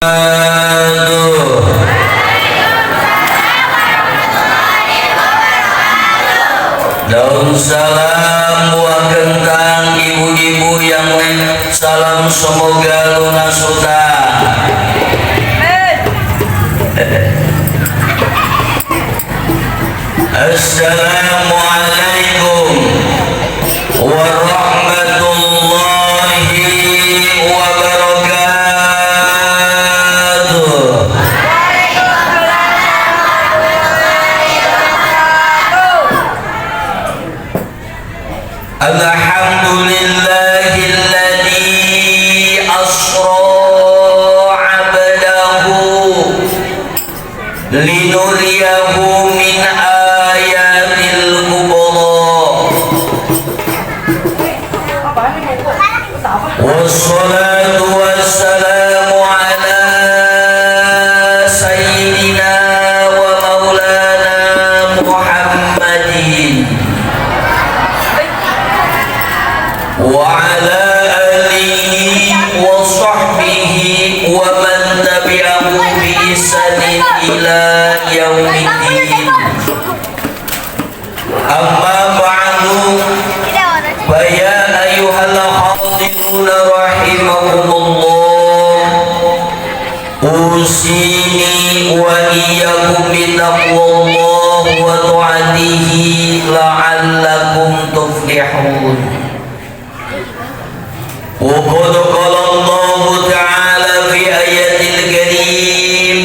Daun salam buah kentang ibu-ibu yang salam semoga lunas hutang. Assalamualaikum warahmatullahi wabarakatuh. Alhamdulillahilladzi asra 'abdahu linuriyahu min ayatil kubra. Wassalatu wassalamu ala sayyidina wa maulana Muhammadin wa ala alihi wa sahbihi wa man tabi'ahu bi ihsanin ila yaumiddin. Amma ba'du, fa ya ayyuhal hadirun rahimakumullah, usini wa iyyakum bi taqwallah wa ta'atihi la'allakum tuflihun. وقد قال الله تعالى في آية الكريم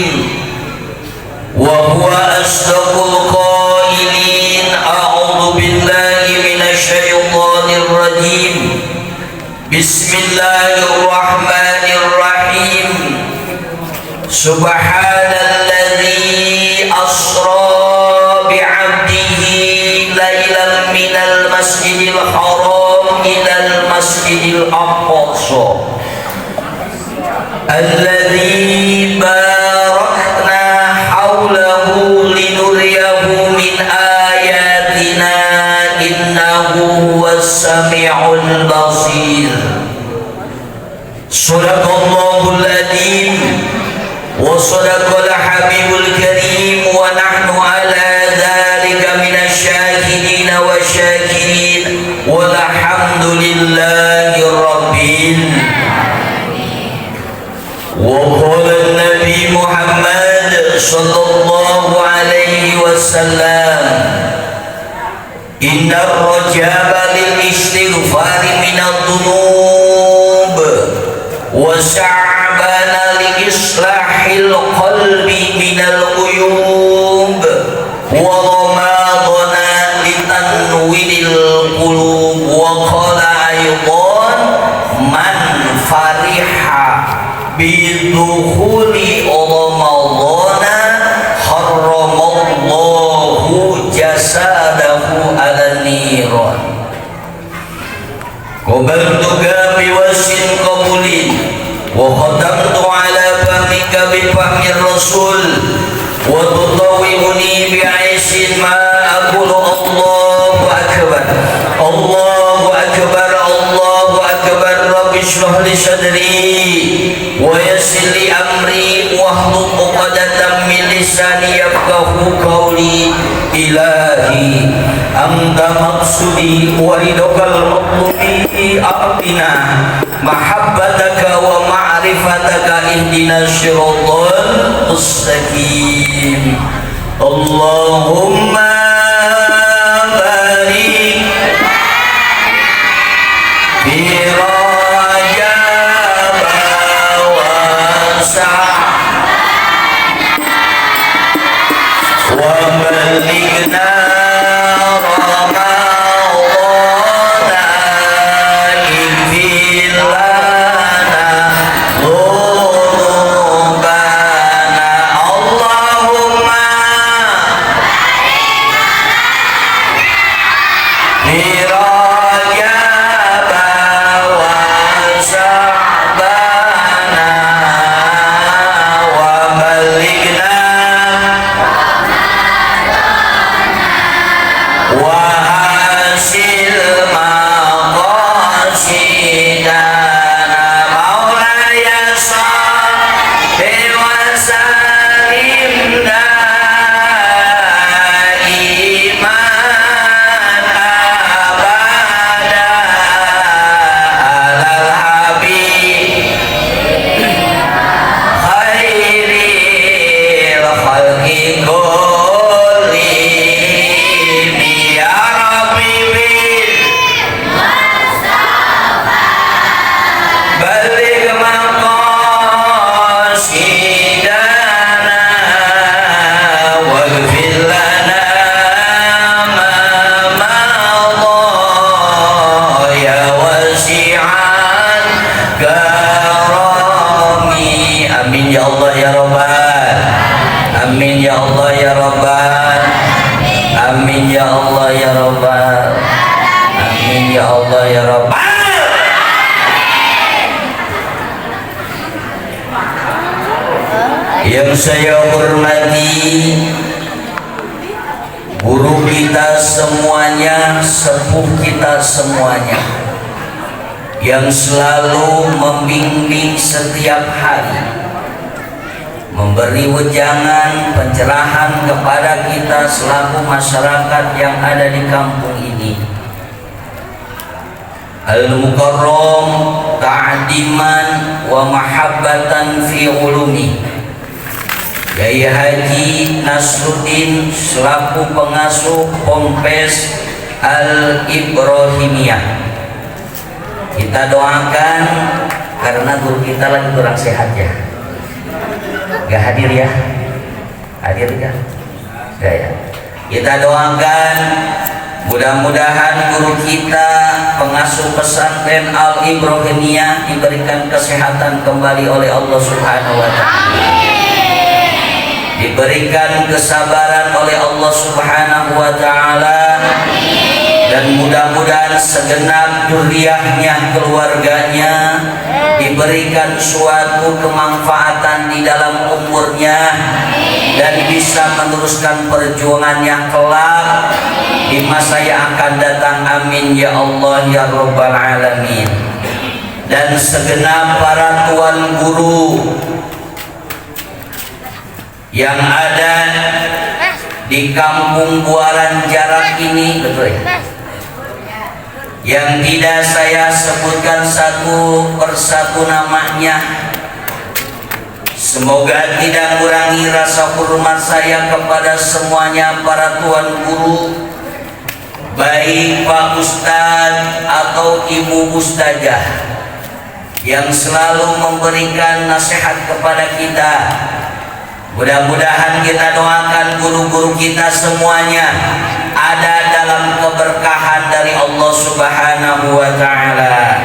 وهو أصدق القائلين أعوذ بالله من الشيطان الرجيم بسم الله الرحمن الرحيم سبحان الذي أسرى بعبده ليلا من المسجد الحرام إلى المسجد الأقصى الذي باركنا حوله لنريه من آياتنا إنه هو السميع البصير. صدق الله العظيم وصدق الحبيب الكريم ونحن على ذلك من الشاهدين والشاكرين والحمد لله رب العالمين. وقال النبي محمد صلى الله عليه وسلم إن الرجاب للاستغفار من الذنوب وشعبان لإصلاح القلب من العيوب ورمضان لتنوير القلوب. وقال أيضا من فرح بدخول رمضان حرم الله جسده على النيران. قبلتك بوجه قبول وختمت على فمك بفم الرسول وتطوعني بعيش ما أقول الله أكبر الله أكبر الله أكبر. رب اشرح لي صدري ويسر لي أمري واحلل عقدة من لساني يفقهوا قولي. إلهي أنت مقصودي ورضاك المطلوب، أعطنا محبتك ومعرفتك اهدنا الصراط المستقيم. اللهم بارك في رجب وشعبان وبلغنا رمضان اغفر لنا ذنوبنا. اللهم في رجب وشعبان وبلغنا Amin ya Allah ya Rabbal. Amin ya Allah ya Rabbal. Amin ya Allah ya Rabbal. Amin ya Allah ya Rabbal. Yang saya hormati guru kita semuanya, sepuh kita semuanya, yang selalu membimbing setiap hari, memberi wejangan pencerahan kepada kita selaku masyarakat yang ada di kampung ini. Al-Mukarram ta'diman wa mahabbatan fi ulumi, Yai Haji Nasruddin selaku pengasuh Ponpes Al-Ibrahimiyah. Kita doakan karena guru kita lagi kurang sehat ya. Gak hadir ya? Hadir ya? Gak ya? Kita doakan mudah-mudahan guru kita pengasuh pesantren Al-Ibrahimiyah diberikan kesehatan kembali oleh Allah Subhanahu wa Ta'ala, diberikan kesabaran oleh Allah Subhanahu wa Ta'ala, dan mudah-mudahan segenap dzurriyyahnya, keluarganya diberikan suatu kemanfaatan di dalam umurnya dan bisa meneruskan perjuangannya kelak di masa yang akan datang. Amin ya Allah ya Rabbal Alamin. Dan segenap para tuan guru yang ada di kampung Buaran Jarak ini, betul ya? Yang tidak saya sebutkan satu persatu namanya, semoga tidak mengurangi rasa hormat saya kepada semuanya para tuan guru, baik Pak Ustadz atau Ibu Ustazah, yang selalu memberikan nasihat kepada kita. Mudah-mudahan kita doakan guru-guru kita semuanya ada dalam keberkahan dari Allah Subhanahu wa Ta'ala.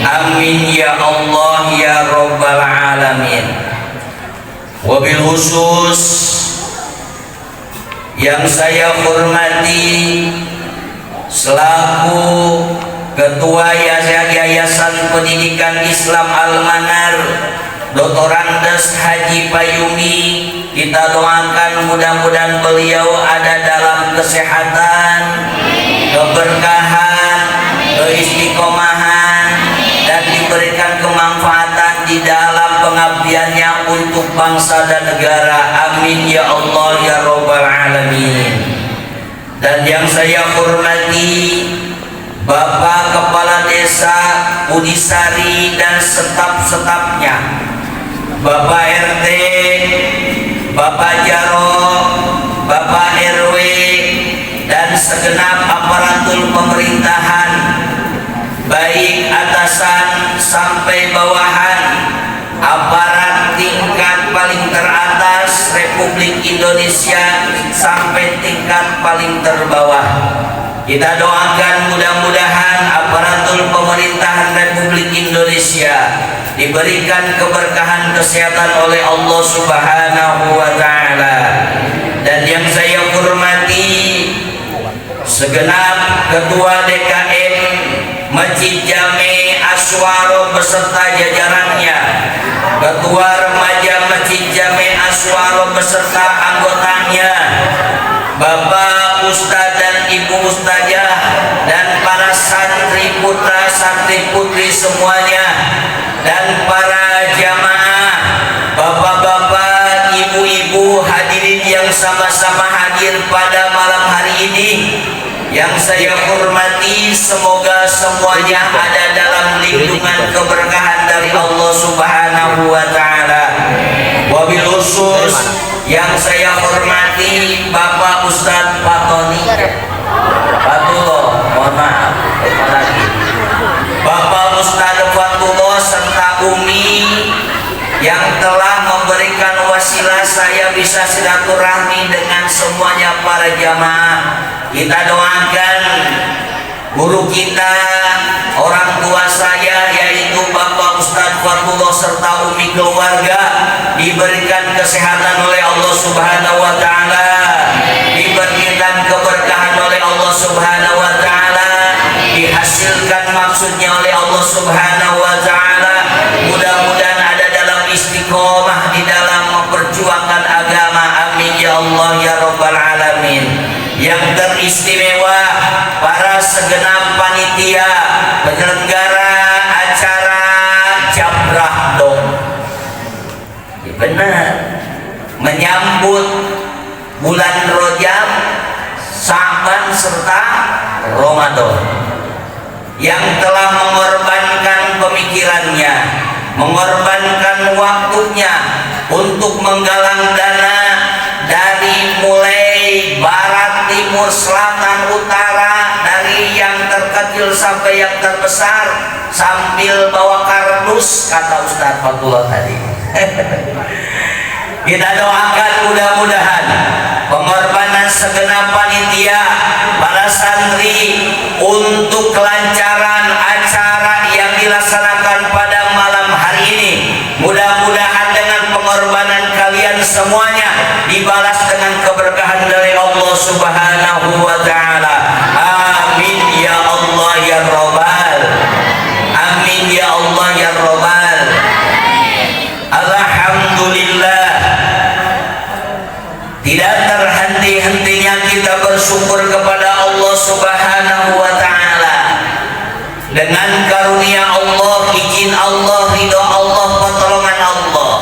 Amin ya Allah ya Rabbal Alamin. Wabil khusus yang saya hormati selaku Ketua Yayasan Pendidikan Islam Al-Manar Dr. Andes Haji Payumi, kita doakan mudah-mudahan beliau ada dalam kesehatan, keberkahan, keistiqomahan, dan diberikan kemanfaatan di dalam pengabdiannya untuk bangsa dan negara. Amin ya Allah ya Rabbal Alamin. Dan yang saya hormati Bapak Kepala Desa Udisari dan staf-stafnya, Bapak RT, Bapak Jaro, Bapak RW, dan segenap aparatur pemerintahan, baik atasan sampai bawahan, aparat tingkat paling teratas Republik Indonesia sampai tingkat paling terbawah. Kita doakan mudah-mudahan aparatur pemerintahan Republik Indonesia diberikan keberkahan kesehatan oleh Allah Subhanahu wa Ta'ala. Dan yang saya hormati segenap Ketua DKM Masjid Jami Aswaro beserta jajarannya, Ketua Remaja Masjid Jami Aswaro beserta anggotanya, Bapak Ustadz dan Ibu Ustazah, dan para santri putra santri putri semuanya, dan para jamaah, bapak-bapak, ibu-ibu, hadirin yang sama-sama hadir pada malam hari ini, yang saya hormati, semoga semuanya ada dalam lindungan keberkahan dari Allah Subhanahu wa Ta'ala. Wabil khusus yang saya hormati Bapak Ustadz Fatoni, Fatullah, mohon maaf, lagi Bapak Ustadz Fatullah serta Umi yang telah memberikan wasilah saya bisa silaturahmi dengan semuanya para jamaah. Kita doakan guru kita, orang tua saya yaitu Bapak Ustadz Fatullah serta Umi keluarga, diberikan kesehatan oleh Allah Subhanahu wa taala, diberikan keberkahan oleh Allah Subhanahu wa taala, dihasilkan maksudnya oleh Allah Subhanahu wa taala. Mudah-mudahan ada dalam istiqomah di dalam memperjuangkan agama. Amin ya Allah ya rabbal alamin. Yang teristimewa para segenap panitia penyelenggara acara Jabrah Dom. Benar, menyambut bulan Rajab, Sa'ban serta Ramadan, yang telah mengorbankan pemikirannya, mengorbankan waktunya untuk menggalang dana dari mulai barat, timur, selatan, utara, dari yang terkecil sampai yang terbesar, sambil bawa kardus, kata Ustaz Fatullah tadi. Kita doakan mudah-mudahan pengorbanan segenap panitia, para santri untuk kelancaran acara yang dilaksanakan pada malam hari ini. Mudah-mudahan dengan pengorbanan kalian semuanya dibalas dengan keberkahan dari Allah Subhanahu wa taala. Amin ya Allah ya Rabbal. Amin ya Allah ya Rabbal. Alhamdulillah, tidak terhenti-hentinya kita bersyukur kepada Allah Subhanahu wa taala. Dengan karunia Allah, izin Allah, ridha Allah, pertolongan Allah,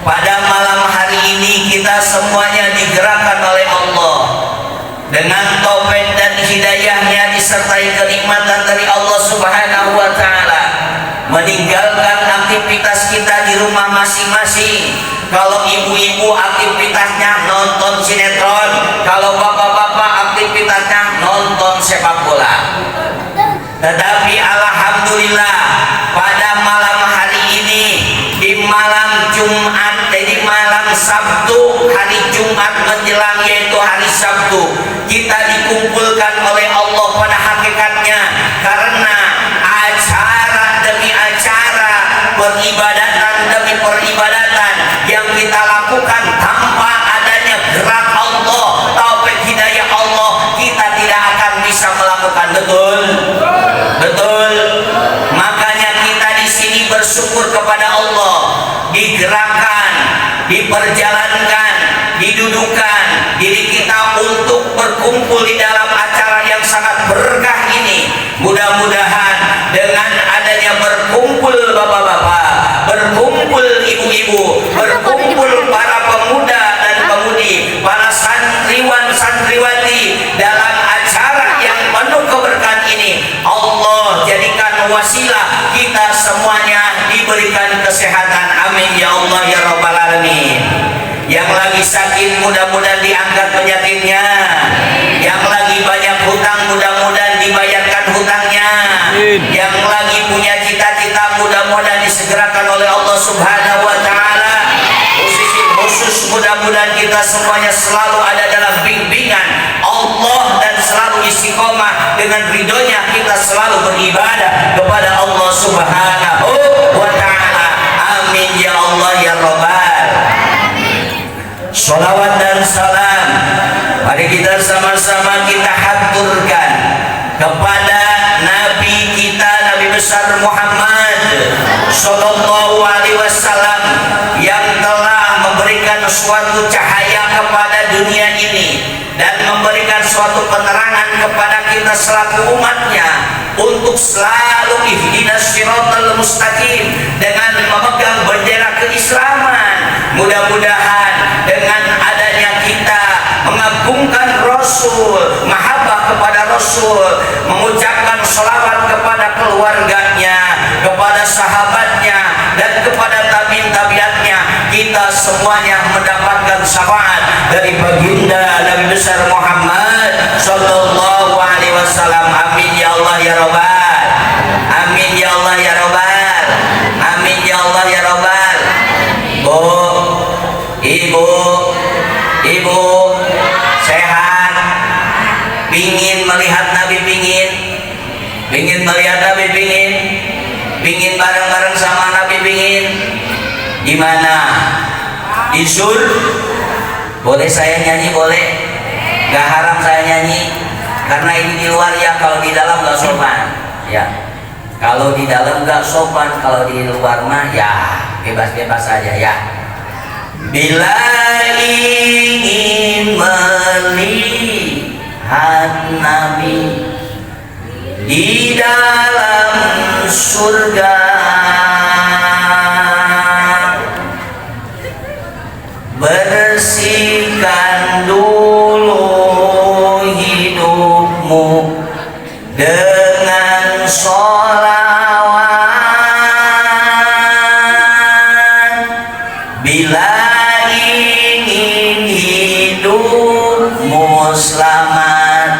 pada malam hari ini kita semuanya digerakkan oleh Allah dengan taufik dan hidayahnya, disertai kenikmatan dari Allah Subhanahu wa taala, meninggalkan aktivitas kita di rumah masing-masing. Kalau ibu-ibu aktivitasnya nonton sinetron, kalau bapak-bapak aktivitasnya nonton sepak bola. Tetapi alhamdulillah pada malam hari ini, di malam Jumat, di malam Sabtu, hari Jumat menjelang yaitu hari Sabtu, kita dikumpulkan oleh Allah pada hakikatnya karena acara demi acara, peribadatan demi peribadatan yang kita lakukan tanpa adanya gerak Allah, taufik hidayah Allah, kita tidak akan bisa melakukan. Betul? Betul. Makanya kita di sini bersyukur kepada Allah, digerakkan, diperjalankan, didudukkan diri kita untuk berkumpul di dalam acara yang sangat berkah ini. Mudah-mudahan dengan adanya berkumpul bapak-bapak, berkumpul ibu-ibu, berkumpul para pemuda dan pemudi, para santriwan santriwati dalam acara yang penuh keberkahan ini, Allah jadikan wasilah kita semuanya diberikan kesehatan. Amin ya Allah ya rabbal alamin. Yang lagi sakit mudah-mudahan diangkat penyakitnya, yang lagi banyak hutang mudah-mudahan dibayarkan hutangnya, yang lagi punya cita-cita mudah-mudahan disegerakan oleh Allah Subhanahu wa taala. Khusus mudah-mudahan kita semuanya selalu ada dalam bimbingan Allah dan selalu istiqomah dengan ridhonya, kita selalu beribadah kepada Allah Subhanahu wa taala. Amin ya Allah ya Rabbal. Sholawat dan salam mari kita sama-sama kita haturkan kepada Nabi kita, Nabi besar Muhammad Sallallahu Alaihi Wasallam, yang telah memberikan suatu cahaya kepada dunia ini dan memberikan suatu penerangan kepada kita selaku umatnya untuk selalu ihdinas siratal mustaqim dengan memegang bendera keislaman. Mudah-mudahan dengan adanya kita mengagungkan Rasul, mahabbah kepada Rasul, mengucapkan sholawat kepada keluarganya, kepada sahabatnya, dan kepada tabi'in-tabi'atnya, kita semuanya mendapatkan syafaat dari baginda Nabi besar Muhammad Sallallahu Alaihi Wasallam. Amin ya Allah ya Rabbal. Amin ya Allah ya Rabbal. Amin ya Allah ya Rabbal. Ibu sehat, pingin melihat Nabi, pingin melihat Nabi, pingin bareng-bareng sama Nabi, pingin. Di mana? Di boleh saya nyanyi, boleh? Gak haram saya nyanyi, karena ini di luar ya. Kalau di dalam gak sopan ya. Kalau di dalam gak sopan, kalau di luar mah ya bebas-bebas saja ya. Bila ingin melihat Nabi di dalam surga, bersihkan dulu hidupmu dengan sholawat. Bila ingin hidupmu selamat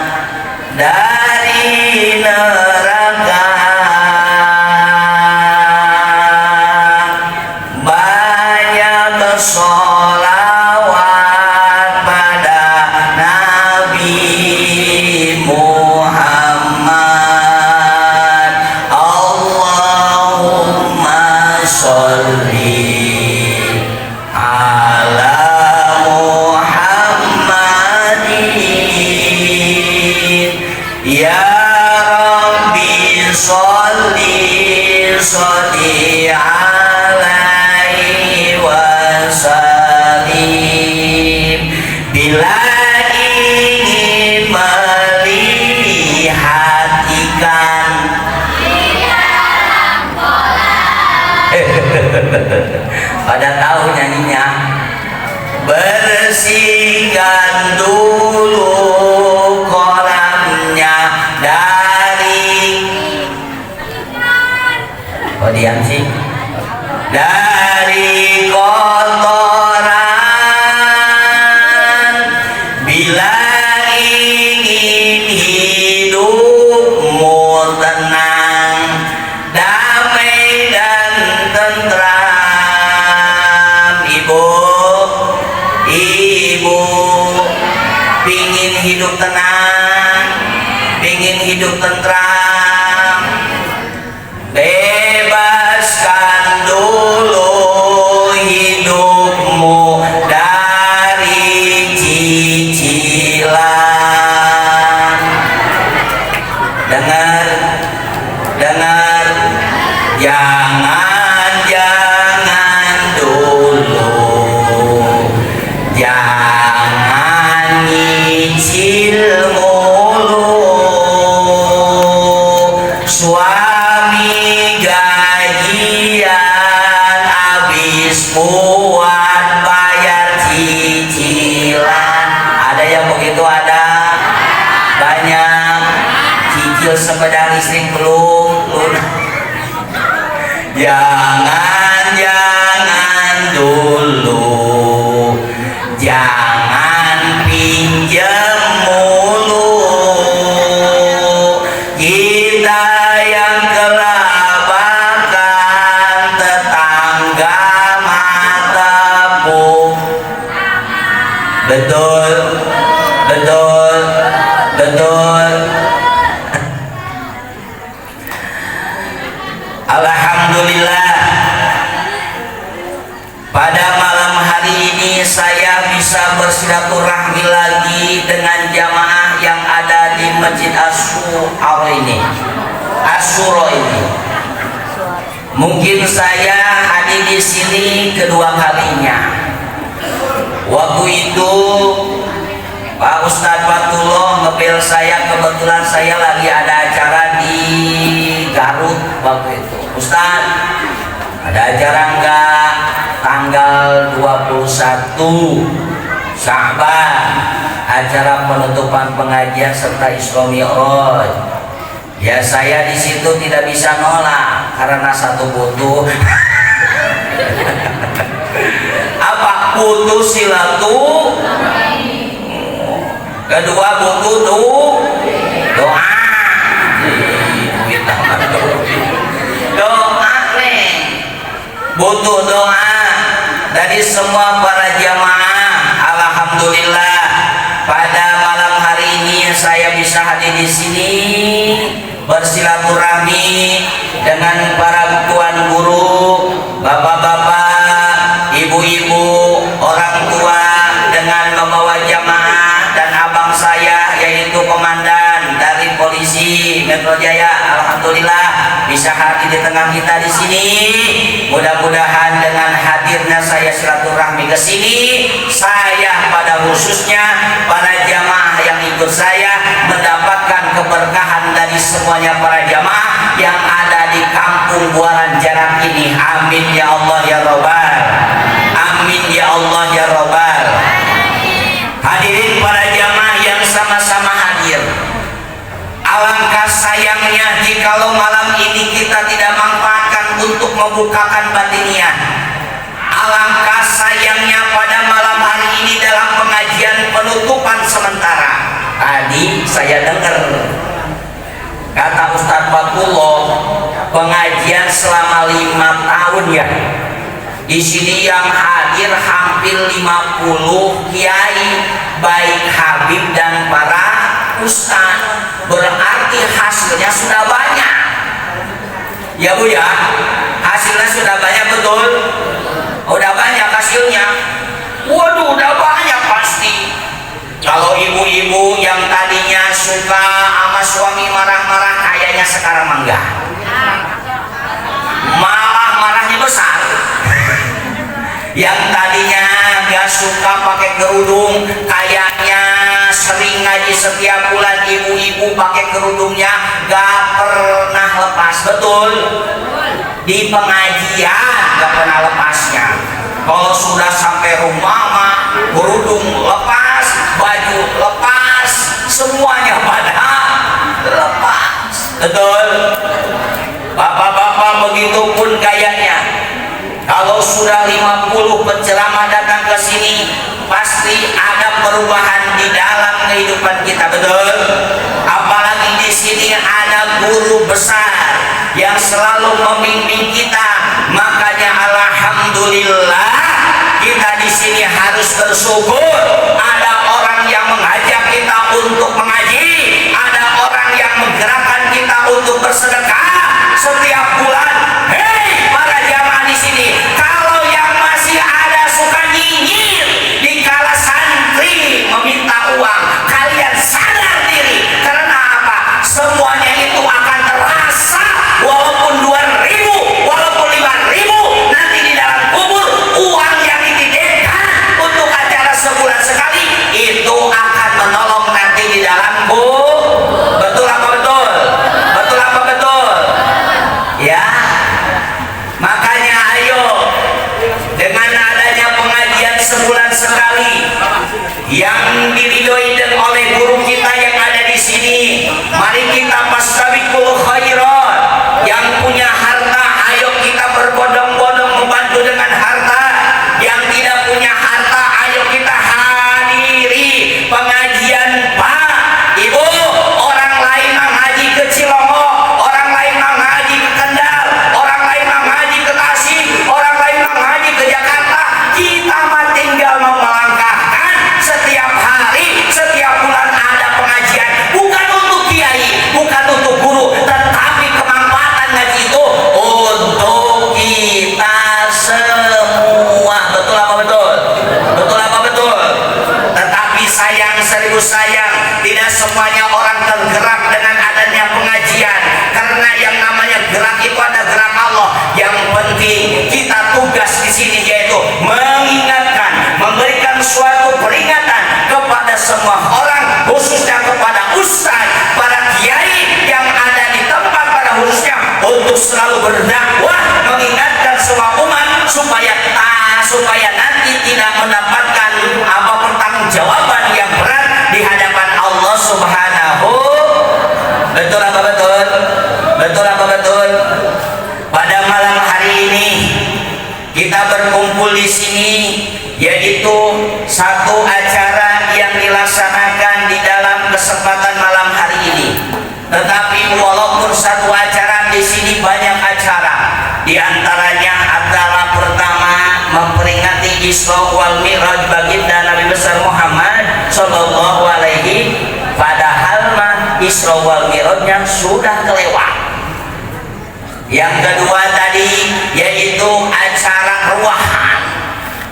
dari neraka, banyak sholawat pada Nabi Muhammad. Allahumma sholli ala Muhammadin ya Rabbi sholli alaihi wasallim. Bila ingin melihat ikan pada tahu nyanyinya, bersihkan dulu kolamnya dari diam sih, dari kotoran. Bila ingin hidupmu tenang, damai dan tentram, ibu pingin hidup tenang, pingin hidup tentram, bebaskan dulu hidupmu dari cicilan. Dengar, jangan dulu, jangan nyicil mulu. Suami gajian habis buat bayar cicilan. Ada yang begitu, ada banyak. Cicil sepeda listrik belum lunas. Jangan dulu, jangan pinjam mulu. Kita yang kelabakan, tetangga matamu. Betul. Alhamdulillah, pada malam hari ini saya bisa bersilaturahmi lagi dengan jamaah yang ada di Masjid Asyura ini. Mungkin saya hadir di sini kedua kalinya. Waktu itu Pak Ustadz Fatullah ngebel saya, kebetulan saya lagi ada acara di Garut waktu itu. Ustadz, ada acara enggak tanggal 21 Sya'ban, acara penutupan pengajian serta Isra Mi'raj? Ya saya di situ tidak bisa nolak karena satu butuh apa, butuh kedua butuh doa. Butuh doa dari semua para jamaah. Alhamdulillah, pada malam hari ini saya bisa hadir di sini bersilaturahmi dengan para tuan guru, bapak-bapak, Metro Jaya. Alhamdulillah bisa hadir di tengah kita di sini. Mudah-mudahan dengan hadirnya saya silaturahmi ke sini, saya pada khususnya para jamaah yang ikut saya mendapatkan keberkahan dari semuanya para jamaah yang ada di Kampung Buaran Jarak ini. Amin ya Allah ya Rabbal. Amin ya Allah ya Rabbal. Hadirin para jamaah yang sama-sama hadir, alangkah sayangnya jikalau malam ini kita tidak manfaatkan untuk membukakan batiniah. Alangkah sayangnya pada malam hari ini dalam pengajian penutupan sementara tadi saya dengar kata Ustadz Fatullah, pengajian selama 5 tahun ya. Di sini yang hadir hampir 50 kiai, baik habib dan para ustaz. Berarti hasilnya sudah banyak. Ya Bu ya, hasilnya sudah banyak, betul? Udah banyak hasilnya. Waduh, udah banyak pasti. Kalau ibu-ibu yang tadinya suka sama suami marah-marah, kayaknya sekarang enggak. Malah marahnya besar. Yang tadinya gak suka pakai kerudung, kayaknya sering ngaji setiap bulan, ibu-ibu pakai kerudungnya gak pernah lepas, betul? Di pengajian gak pernah lepasnya. Kalau sudah sampai rumah mah kerudung lepas, baju lepas, semuanya pada lepas, betul? Bapak-bapak begitu pun kayaknya. Kalau sudah 50 penceramah datang ke sini, pasti ada perubahan di dalam kehidupan kita, betul? Apalagi di sini ada guru besar yang selalu membimbing kita. Makanya alhamdulillah kita di sini harus bersyukur. Ada orang yang mengajak kita untuk mengaji, ada orang yang menggerakkan kita untuk bersedekah setiap bulan. Hei para jamaah di sini, kalau yang masih ada suka nyinyir di kala santri meminta uang, kalian sadar diri. Karena apa? Semuanya itu akan terasa, walaupun 2.000, walaupun 5.000, nanti di dalam kubur uang yang dititipkan untuk acara sebulan sekali itu akan menolong nanti di dalam kubur. Betul apa betul? Betul apa betul? Ya. Makanya ayo, dengan adanya pengajian sebulan sekali yang diridhoi oleh guru kita yang ada di sini, mari kita fastabiqul khairat. Yang punya harta, ayo kita berbondong-bondong membantu dengan harta. Yang tidak punya harta, ayo kita hadiri pengajian Pak Ibu. Orang lain mengaji ke Cilongo, orang lain mengaji ke Kendal, orang lain mengaji ke Tasik, orang lain mengaji ke Jakarta. Kita mah tinggal melangkahkan setiap hari, setiap bulan ada pengajian. Bukan untuk kiai, bukan untuk guru, tetapi kemanfaatan ngaji itu untuk kita semua. Betul apa betul? Betul apa betul? Tetapi sayang, seribu sayang, tidak semuanya orang tergerak dengan adanya pengajian. Karena yang namanya gerak itu ada gerak Allah. Yang penting kita tugas di sini yaitu mengingatkan, memberikan suatu peringatan kepada semua orang, khususnya kepada ustaz, para kiai yang ada di tempat pada khususnya, untuk selalu berdakwah, mengingatkan semua umat supaya nanti tidak mendapatkan apa pertanggungjawaban yang berat di hadapan Allah Subhanahu. Betul apa betul? Betul apa betul? Pada malam hari ini kita berkumpul di sini, yaitu satu acara yang dilaksanakan di dalam kesempatan malam hari ini. Tetapi walaupun satu acara, di sini banyak acara. Di antaranya adalah pertama memperingati Isra wal Mi'raj baginda Nabi besar Muhammad sallallahu alaihi. Padahal mah Isra wal Mi'rajnya sudah kelewat. Yang kedua tadi yaitu acara ruahan.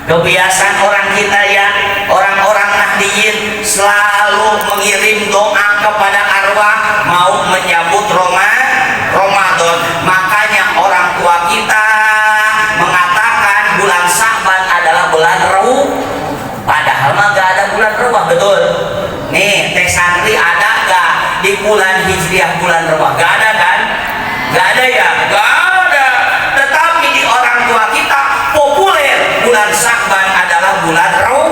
Kebiasaan orang kita ya, orang-orang Nahdiyin selalu mengirim doa kepada arwah, mau menyambut Ramadan. Makanya orang tua kita mengatakan bulan Sa'ban adalah bulan Rauh, padahal mah gak ada bulan Rauh, betul? Nih, teh santri ada gak di bulan Hijriah bulan Rauh? Gak ada kan? Gak ada ya? Gak ada. Tetapi di orang tua kita populer bulan Sa'ban adalah bulan Rauh.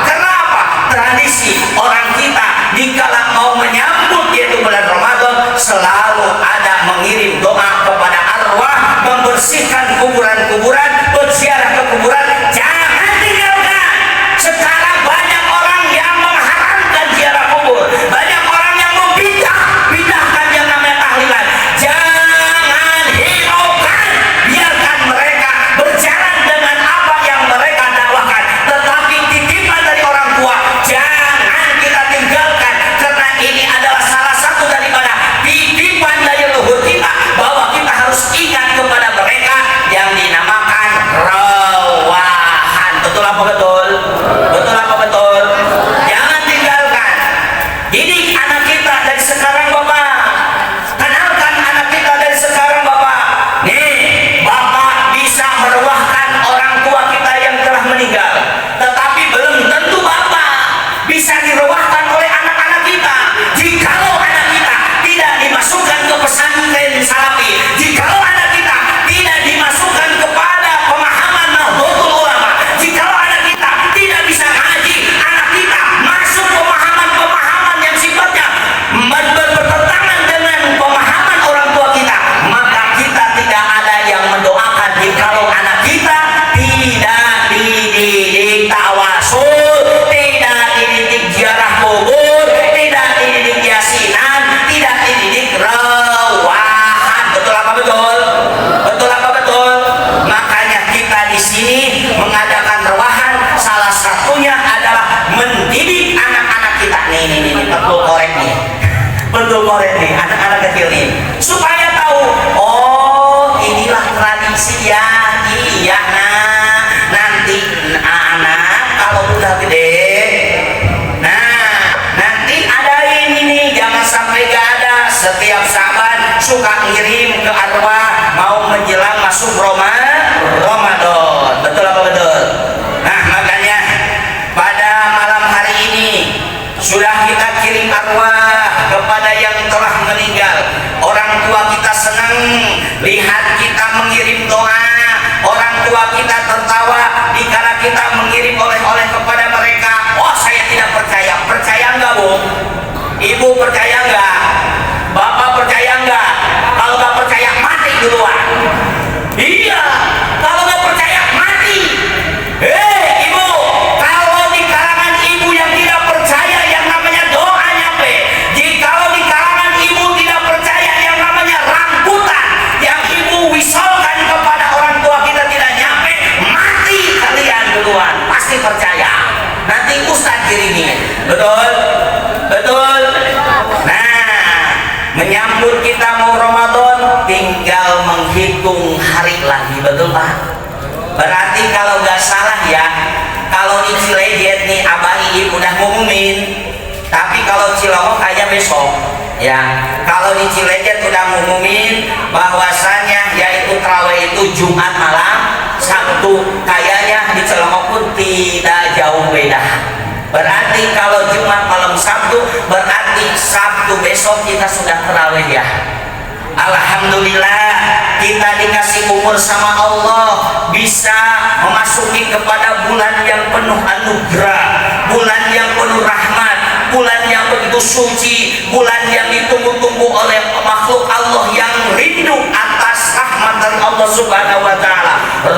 Kenapa? Tradisi orang kita dikala mau menyambut yaitu bulan Ramadan selalu ada mengirim doa kepada arwah, membersihkan kuburan-kuburan, berziarah ke kuburan. Jangan tinggalkan. Sekarang banyak orang yang mengharamkan ziarah kubur, banyak orang yang membidahkan yang namanya tahlilan. Jangan hiraukan, biarkan mereka berjalan dengan apa yang mereka dakwakan. Tetapi titipan dari orang tua jangan kita tinggalkan, karena ini adalah salah satu daripada titipan dari leluhur kita, bahwa kita harus ingat kepada mereka yang dinamakan rawahan. Betul apa betul? Betul apa betul? Jangan tinggalkan. Didik anak kita dari sekarang, Bapak. Kenalkan anak kita dari sekarang, Bapak. Nih, Bapak bisa meruahkan orang tua kita yang telah meninggal, tetapi belum tentu Bapak bisa diruahkan oleh anak-anak kita. Jikalau anak kita tidak dimasukkan ke pesantren salafi, jikalau anak kita tidak dimasukkan kepada pemahaman Nahdlatul Ulama, jikalau anak kita tidak bisa ngaji, anak kita masuk pemahaman-pemahaman yang sifatnya bertentangan dengan pemahaman orang tua kita, maka kita tidak ada yang mendoakan jikalau anak kita tidak dididik tawasul, tidak dididik ziarah kubur, tidak dididik yasinan, tidak dididik rawahan. Betul apa betul? Betul apa betul? Makanya kita di sini mengadakan rawahan, salah satunya adalah mendidik anak-anak kita. Nih, betul korek nih. Betul korek nih, anak-anak kecil nih. Supaya tahu, oh inilah tradisi ya. Iya, nah nanti anak kalau udah gede, nah nanti adain ini, jangan sampai gak ada. Setiap Sa'ban suka ngirim ke arwah mau menjelang masuk Ramadan. Betul apa betul? Nah makanya pada malam hari ini sudah kita kirim arwah kepada yang telah meninggal. Orang tua kita senang lihat kita mengirim doa, orang tua kita tertawa dikala kita mengirim oleh-oleh kepada mereka. Oh saya tidak percaya. Percaya enggak, Bu? Ibu percaya enggak? Bapak percaya enggak? Kalau enggak percaya mati duluan. Iya, kalau enggak percaya mati. Ibu, kalau di kalangan ibu yang tidak percaya yang namanya doa nyampe, jikalau di kalangan ibu tidak percaya yang namanya rambutan yang ibu wisolkan kepada orang tua kita tidak nyampe, mati kalian duluan. Pasti percaya. Nanti Ustaz kirimin. Betul? Betul? Nah, menyambut kita mau Ramadan tinggal menghitung hari lagi. Betul Pak? Berarti kalau nggak salah ya, kalau di Cilejet nih abah ibu udah ngumumin, tapi kalau Cilongok kayaknya besok ya. Kalau di Cilejet udah ngumumin bahwasanya yaitu tarawih itu Jumat malam, Sabtu. Kayaknya di Cilongok pun tidak jauh beda. Berarti kalau Jumat malam Sabtu, berarti Sabtu besok kita sudah tarawih ya. Alhamdulillah kita dikasih umur sama Allah, bisa memasuki kepada bulan yang penuh anugerah, bulan yang penuh rahmat, bulan yang begitu suci, bulan yang ditunggu-tunggu oleh makhluk Allah yang rindu atas rahmat dari Allah Subhanahu wa taala.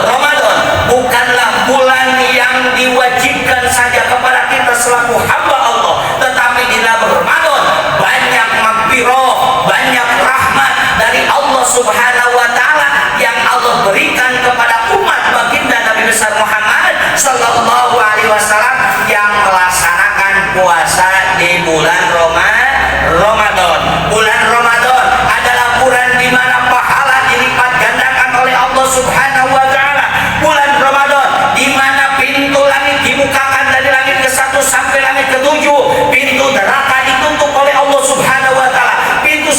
Ramadan bukanlah bulan yang diwajibkan saja kepada kita selaku hamba Allah, tetapi di dalam Ramadan banyak magfirah, banyak rahmat dari Allah Subhanahu wa taala yang Allah berikan kepada umat baginda Nabi besar Muhammad sallallahu alaihi wasallam yang melaksanakan puasa di bulan Ramadan. Bulan Ramadan adalah bulan di mana pahala dilipat gandakan oleh Allah Subhanahu wa taala. Bulan Ramadan di mana pintu langit dibukakan dari langit ke-1 sampai langit ke-7, pintu neraka ditutup oleh Allah Subhanahu wa taala, pintu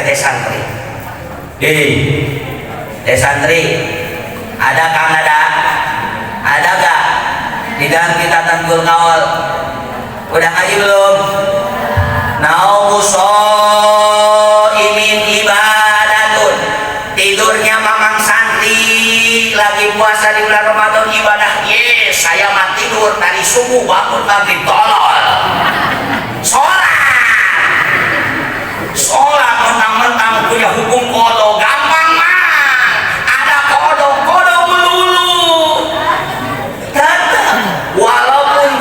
teh santri. Teh santri, ada kang ada gak di dalam kita tanggul kawal? Udah ngaji belum? Nausoimin ibadatun, tidurnya mamang santri lagi puasa di bulan Ramadan ibadah. Saya mah tidur dari subuh bangun maghrib tolol. Sholat mentang-mentang punya hukum kodok gampang mah. Ada kodok melulu. Tetap walaupun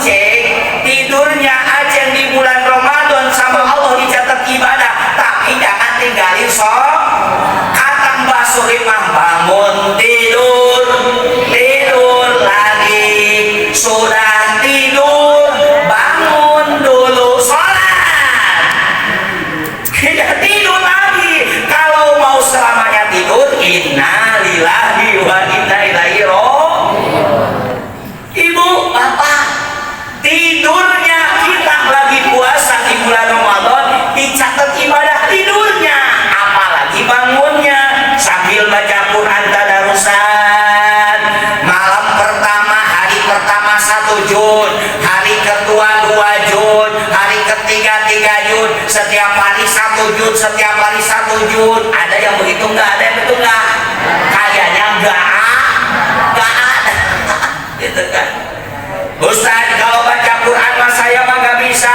tidurnya aja di bulan Ramadan sama Allah dicatat ibadah, tapi jangan tinggalin sholat. Kata Mbak Surimah, bangun tidur lagi, sudah tidur bangun dulu sholat. Tidak tidur lagi. Kalau mau selamanya tidur, innalillahi wa inna ilaihi raji'un. Ibu, bapak, tidurnya kita lagi puasa di bulan Ramadan dicatat ibadah tidurnya, apalagi bangunnya sambil baca Quran tadarusan. Malam pertama, hari pertama 1 juz, hari kedua 2 juz, hari ketiga 3 juz, setiap hari 1 juz, setiap hari 1 juz. Ada yang begitu nggak? Ada yang begitu nggak? Kayaknya nggak ada. Gitu kan? Ustaz, kalau baca Quran mah saya mah nggak bisa.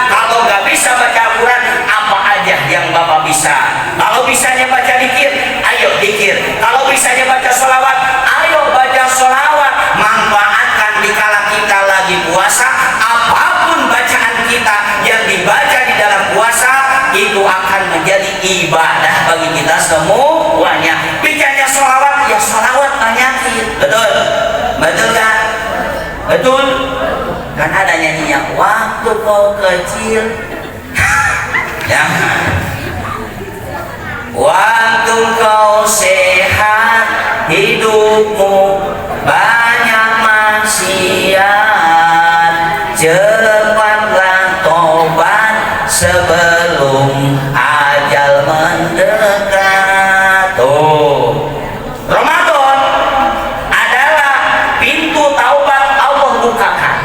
Kalau nggak bisa baca Quran, apa aja yang bapak bisa? Kalau bisanya baca dikir, ayo dikir. Kalau bisanya baca sholawat, ayo baca sholawat. Manfaatkan dikala kita lagi puasa. Apapun bacaan kita yang dibaca di dalam puasa itu akan menjadi ibadah bagi kita semuanya. Bicaranya sholawat, ya sholawat banyakin. Betul kan? Betul. Kan ada nyanyinya, waktu kau kecil. Ya. Waktu kau sehat, hidupmu banyak maksiat, cepatlah tobat sebelum ajal mendekat. Ramadan adalah pintu taubat Allah bukakan.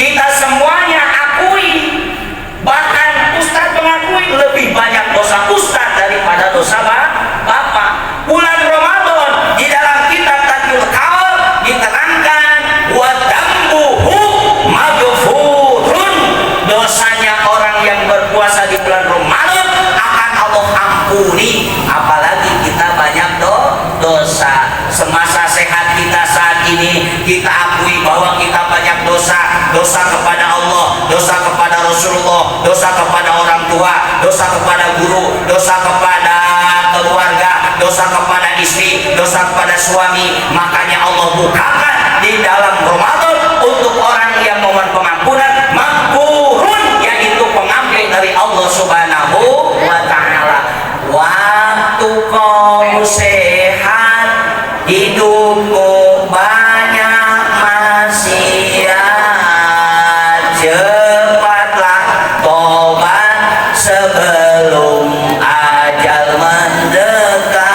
Kita semuanya akui, bahkan Ustaz mengakui lebih banyak dosa Ustaz daripada dosa Bapak. Bulan Ramadan di dalam kitab Tadbirul Qaul diterangkan wa dambuhu maghfurun, dosanya orang yang berpuasa di bulan Ramadan akan Allah ampuni, apalagi kita banyak dosa. Semasa sehat kita saat ini kita akui bahwa kita banyak dosa kepada Allah, dosa kepada Rasulullah, dosa kepada orang tua, dosa kepada guru, dosa kepada keluarga, dosa kepada istri, dosa kepada suami. Makanya Allah bukakan di dalam Ramadan untuk orang yang mohon pengampunan, maghfurun, yaitu pengampun dari Allah Subhanahu wa ta'ala. Waktu kau sehat, hidupmu banyak maksiat, cepatlah tobat sebelum ajal mendekat.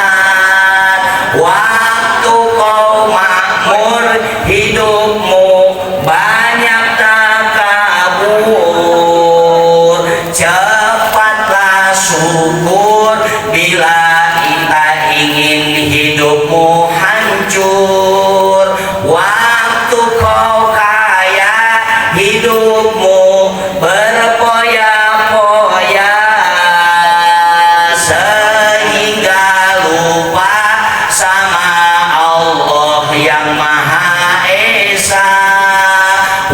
Waktu kau makmur, hidupmu banyak takabur, cepatlah syukur bila kita ingin hidupmu hancur. Waktu kau kaya, hidupmu berpoya-poya, sehingga lupa sama Allah yang Maha Esa.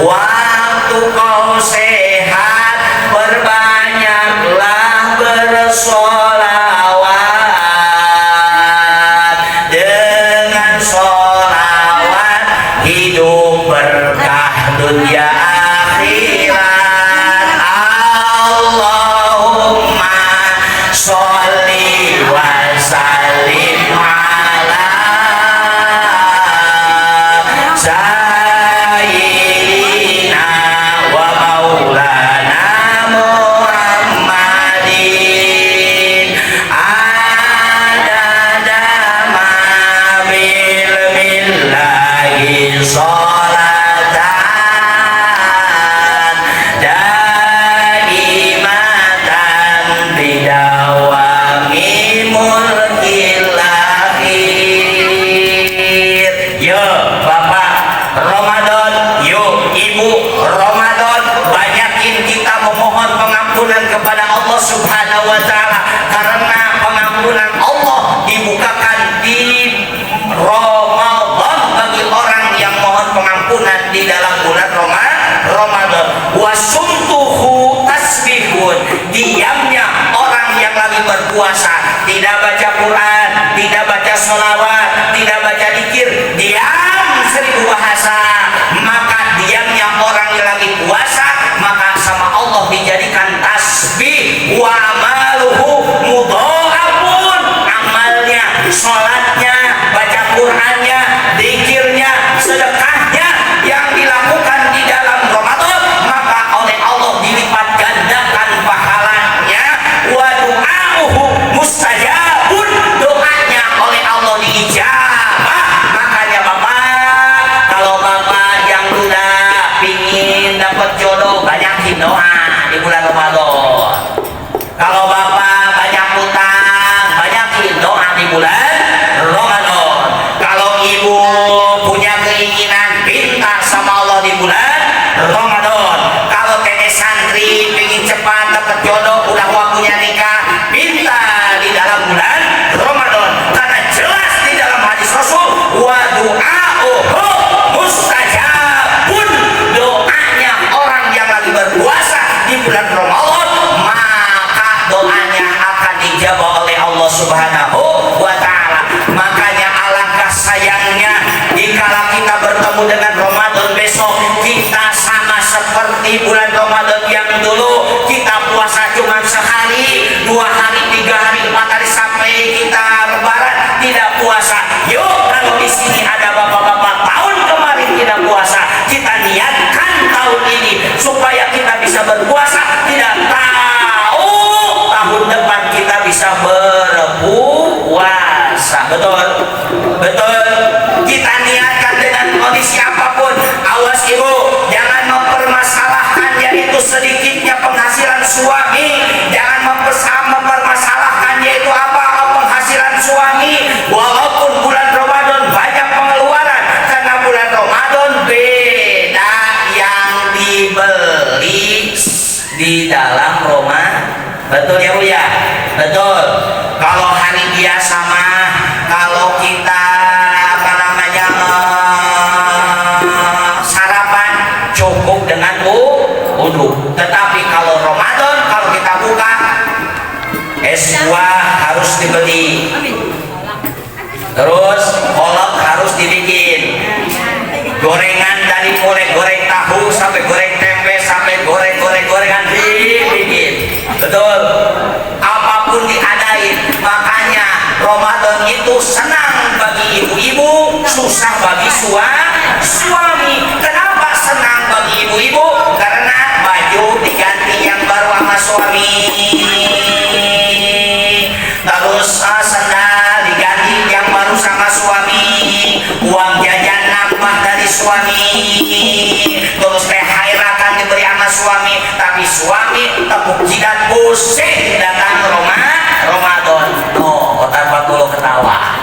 Waktu kau sehat, perbanyaklah bersolawat. Dengan solawat berpuasa, tidak baca Quran, tidak baca sholawat, tidak baca dzikir, diam 1000 bahasa, maka diamnya orang yang lagi puasa, maka sama Allah dijadikan tasbih. Wa amaluhu mudha'afun, amalnya, sholatnya, baca Qurannya, dzikirnya, sedekahnya yang dilakukan di dalam Ramadan, maka oleh Allah dilipat gandakan pahalanya. Wa du'a'uhu mustajabun, doanya oleh Allah diijabah. Makanya Bapak, kalau Bapak yang udah pingin dapat jodoh, banyakin doa di bulan Ramadan. Kalau Bapak banyak utang, banyakin doa di bulan Ramadan. Kalau Ibu punya keinginan, minta sama Allah di bulan Ramadan. Kalau teteh santri pengen cepat dapat jodoh, udah waktunya nikah, minta di dalam bulan Ramadan. Karena jelas di dalam hadis Rasul, wa du'a'uhu mustajabun, doanya orang yang lagi berpuasa di bulan Ramadan, maka doanya akan dijawab oleh Allah Subhanahu wa ta'ala. Makanya alangkah sayangnya dikala kita bertemu dengan Ramadan besok, kita sama seperti bulan Ramadan yang dulu, kita puasa cuma sehari, 2 hari, 3 hari, 4 hari sampai kita lebaran tidak puasa. Yuk, kalau di sini ada bapak-bapak tahun kemarin tidak puasa, kita niatkan tahun ini supaya kita bisa berpuasa, tidak tahu tahun depan kita bisa berpuasa. Betul, betul. Kita niatkan dengan kondisi apapun. Awas Ibu, jangan mempermasalahkan yaitu sedikitnya penghasilan suami, jangan mempermasalahkan yaitu apa penghasilan suami. Walaupun bulan Ramadan banyak pengeluaran, karena bulan Ramadan beda yang dibeli di dalam rumah. Betul ya Bu ya? Betul. Kalau hari biasa mah, kalau kita apa namanya sarapan cukup dengan wudhu. Tetapi kalau Ramadan, kalau kita buka, es buah harus dibeli, terus kolak harus dibikin, gorengan dari mulai goreng tahu sampai goreng tempe sampai gorengan dibikin. Betul, apapun diadain. Makanya Ramadan itu senang bagi ibu-ibu, susah bagi suami. Kenapa senang bagi ibu-ibu? Karena baju diganti yang baru sama suami, terus sandal diganti yang baru sama suami, uang jajan nambah dari suami, terus THR akan diberi sama suami. Tapi suami tepuk jidat pusing datang Ramadan. Oh, tanpa dulu ketawa.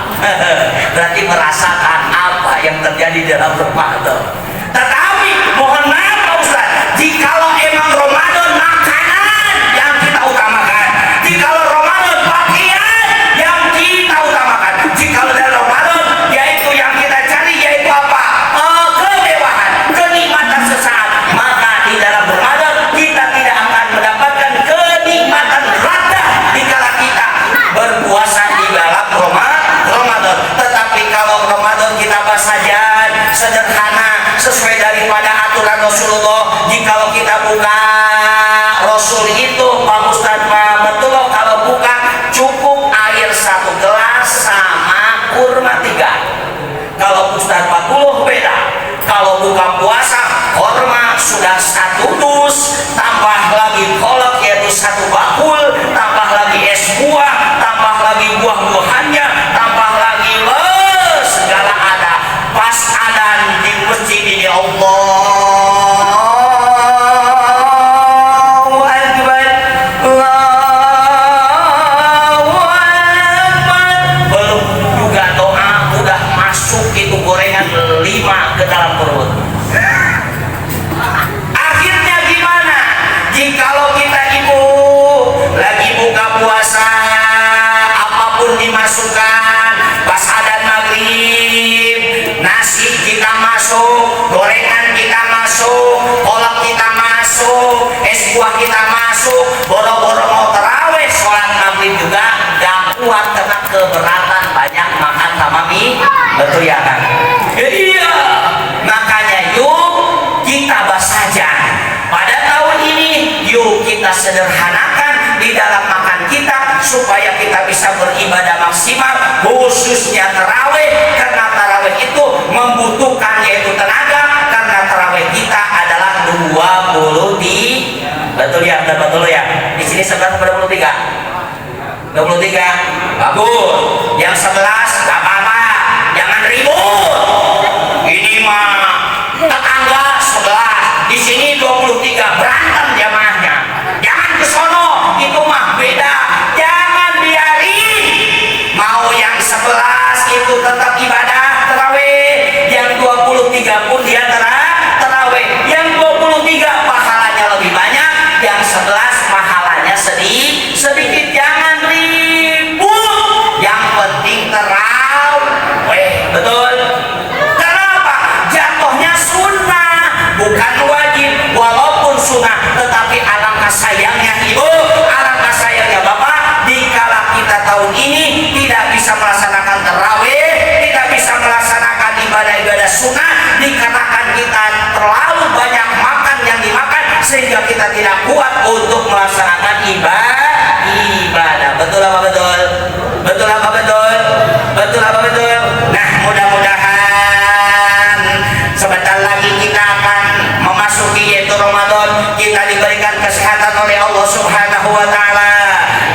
Berarti merasakan apa yang terjadi dalam Ramadan. Tetapi mohon maaf Pak Ustaz, jikalau emang Ramadan makanan yang kita utamakan, jikalau Ramadan pakaian yang kita utamakan, jikalau dari Ramadan yaitu yang kita cari yaitu apa? Kemewahan, kenikmatan sesaat, maka di dalam Ramadan kita tidak akan mendapatkan kenikmatan rada dikala kita berpuasa di dalam Ramadan. Tetapi kalau Ramadan kita saja sederhana sesuai daripada aturan Rasulullah, jikalau kita buka Rasul itu Pak Ustaz Pak Betullah, kalau buka cukup air 1 gelas sama kurma 3. Kalau Ustaz Fatullah beda, kalau buka puasa kurma sudah 1 dus, tambah lagi kolak yaitu 1 bakul, tambah lagi es buah, tambah lagi buah-buahannya, tambah lagi segala ada. Pas adzan di masjid ini Allahu Akbar, Allahu Akbar, belum juga doa udah masuk itu gorengan 5 ke dalam perut. Akhirnya gimana? Jikalau kita ibu lagi buka puasa, apapun dimasukkan, pas adzan maghrib, nasi kita masuk, gorengan kita masuk, kolak kita masuk, es buah kita masuk, boro-boro mau terawih, sholat maghrib juga maksimal, khususnya tarawih, karena tarawih itu membutuhkan yaitu tenaga, karena tarawih kita adalah 20 di betul ya, betul ya. Di sini 11 pada 23. 23 bagus. Yang 11 gak apa-apa, jangan ribut. Ini mah tetangga 11, di sini 23, berantem jamaahnya. Jangan ke sono, itu mah beda. Jangan biarin. Mau yang 11 itu tetap ibadah tarawih, yang 23 pun dia tarawih. Yang 23 pahalanya lebih banyak, yang 11 pahalanya sedikit. Jangan ribut, yang penting tarawih. Betul. Kenapa? Jatuhnya sunnah, bukan wajib. Walaupun sunnah, tetapi alangkah sayangnya ibu, alangkah sayangnya bapak, dikala kita tahun ini tidak bisa melaksanakan tarawih, tidak bisa melaksanakan ibadah-ibadah sunnah, dikarenakan kita terlalu banyak makan yang dimakan, sehingga kita tidak kuat untuk melaksanakan ibadah. Betul apa betul? Betul apa betul? Betul apa betul? Nah, mudah-mudahan sebentar lagi kita akan memasuki yaitu Ramadan. Kita diberikan kesehatan oleh Allah Subhanahu wa taala,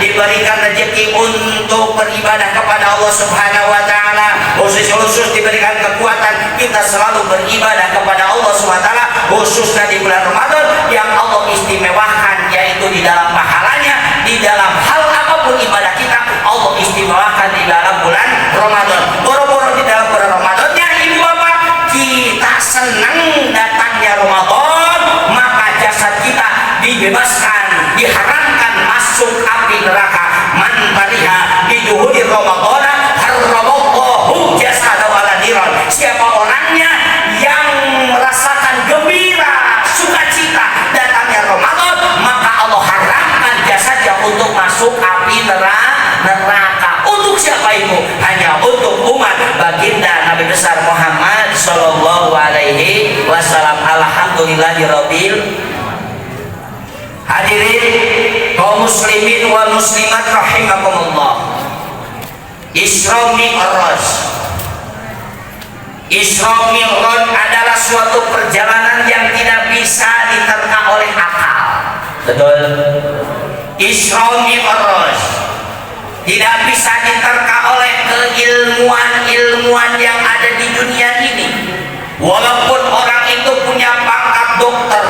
diberikan rezeki untuk beribadah kepada Allah Subhanahu wa taala, khusus diberikan kekuatan kita selalu beribadah kepada Allah Subhanahu wa taala, khususnya di bulan Ramadan yang Allah istimewakan, yaitu di dalam pahalanya, di dalam hal apapun ibadah kita Allah istimewakan di dalam bulan Ramadan. Boro-boro di dalam bulan Ramadannya ibu bapak, kita senang datangnya Ramadan, maka jasad kita dibebaskan, diharamkan masuk api neraka. Man fariha biduhuri Ramadan harramallahu jasadahu ala niran. Siapa orangnya yang merasakan gembira, sukacita datangnya Ramadan, maka Allah haramkan jasadnya untuk masuk api neraka. Untuk siapa itu? Hanya untuk umat baginda Nabi besar Muhammad sallallahu alaihi wasallam. Alhamdulillahirabbil hadirin kaum muslimin wal muslimat rahimakumullah. Isra Mi'raj. Isra Mi'raj adalah suatu perjalanan yang tidak bisa diterka oleh akal. Betul. Isra Mi'raj tidak bisa diterka oleh keilmuan-ilmuwan yang ada di dunia ini. Walaupun orang itu punya pangkat dokter,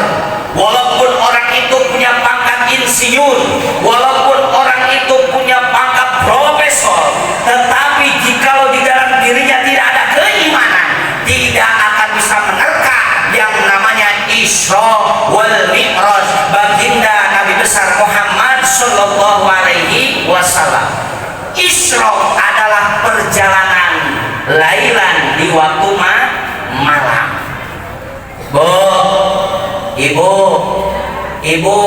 walaupun orang itu punya pangkat insinyur, walaupun orang itu punya pangkat profesor, tetapi jikalau di dalam dirinya tidak ada keimanan, tidak akan bisa menerka yang namanya Isra wal Mi'raj baginda Nabi besar Muhammad sallallahu alaihi wasallam. Isra adalah perjalanan lailan di waktu malam. Ibu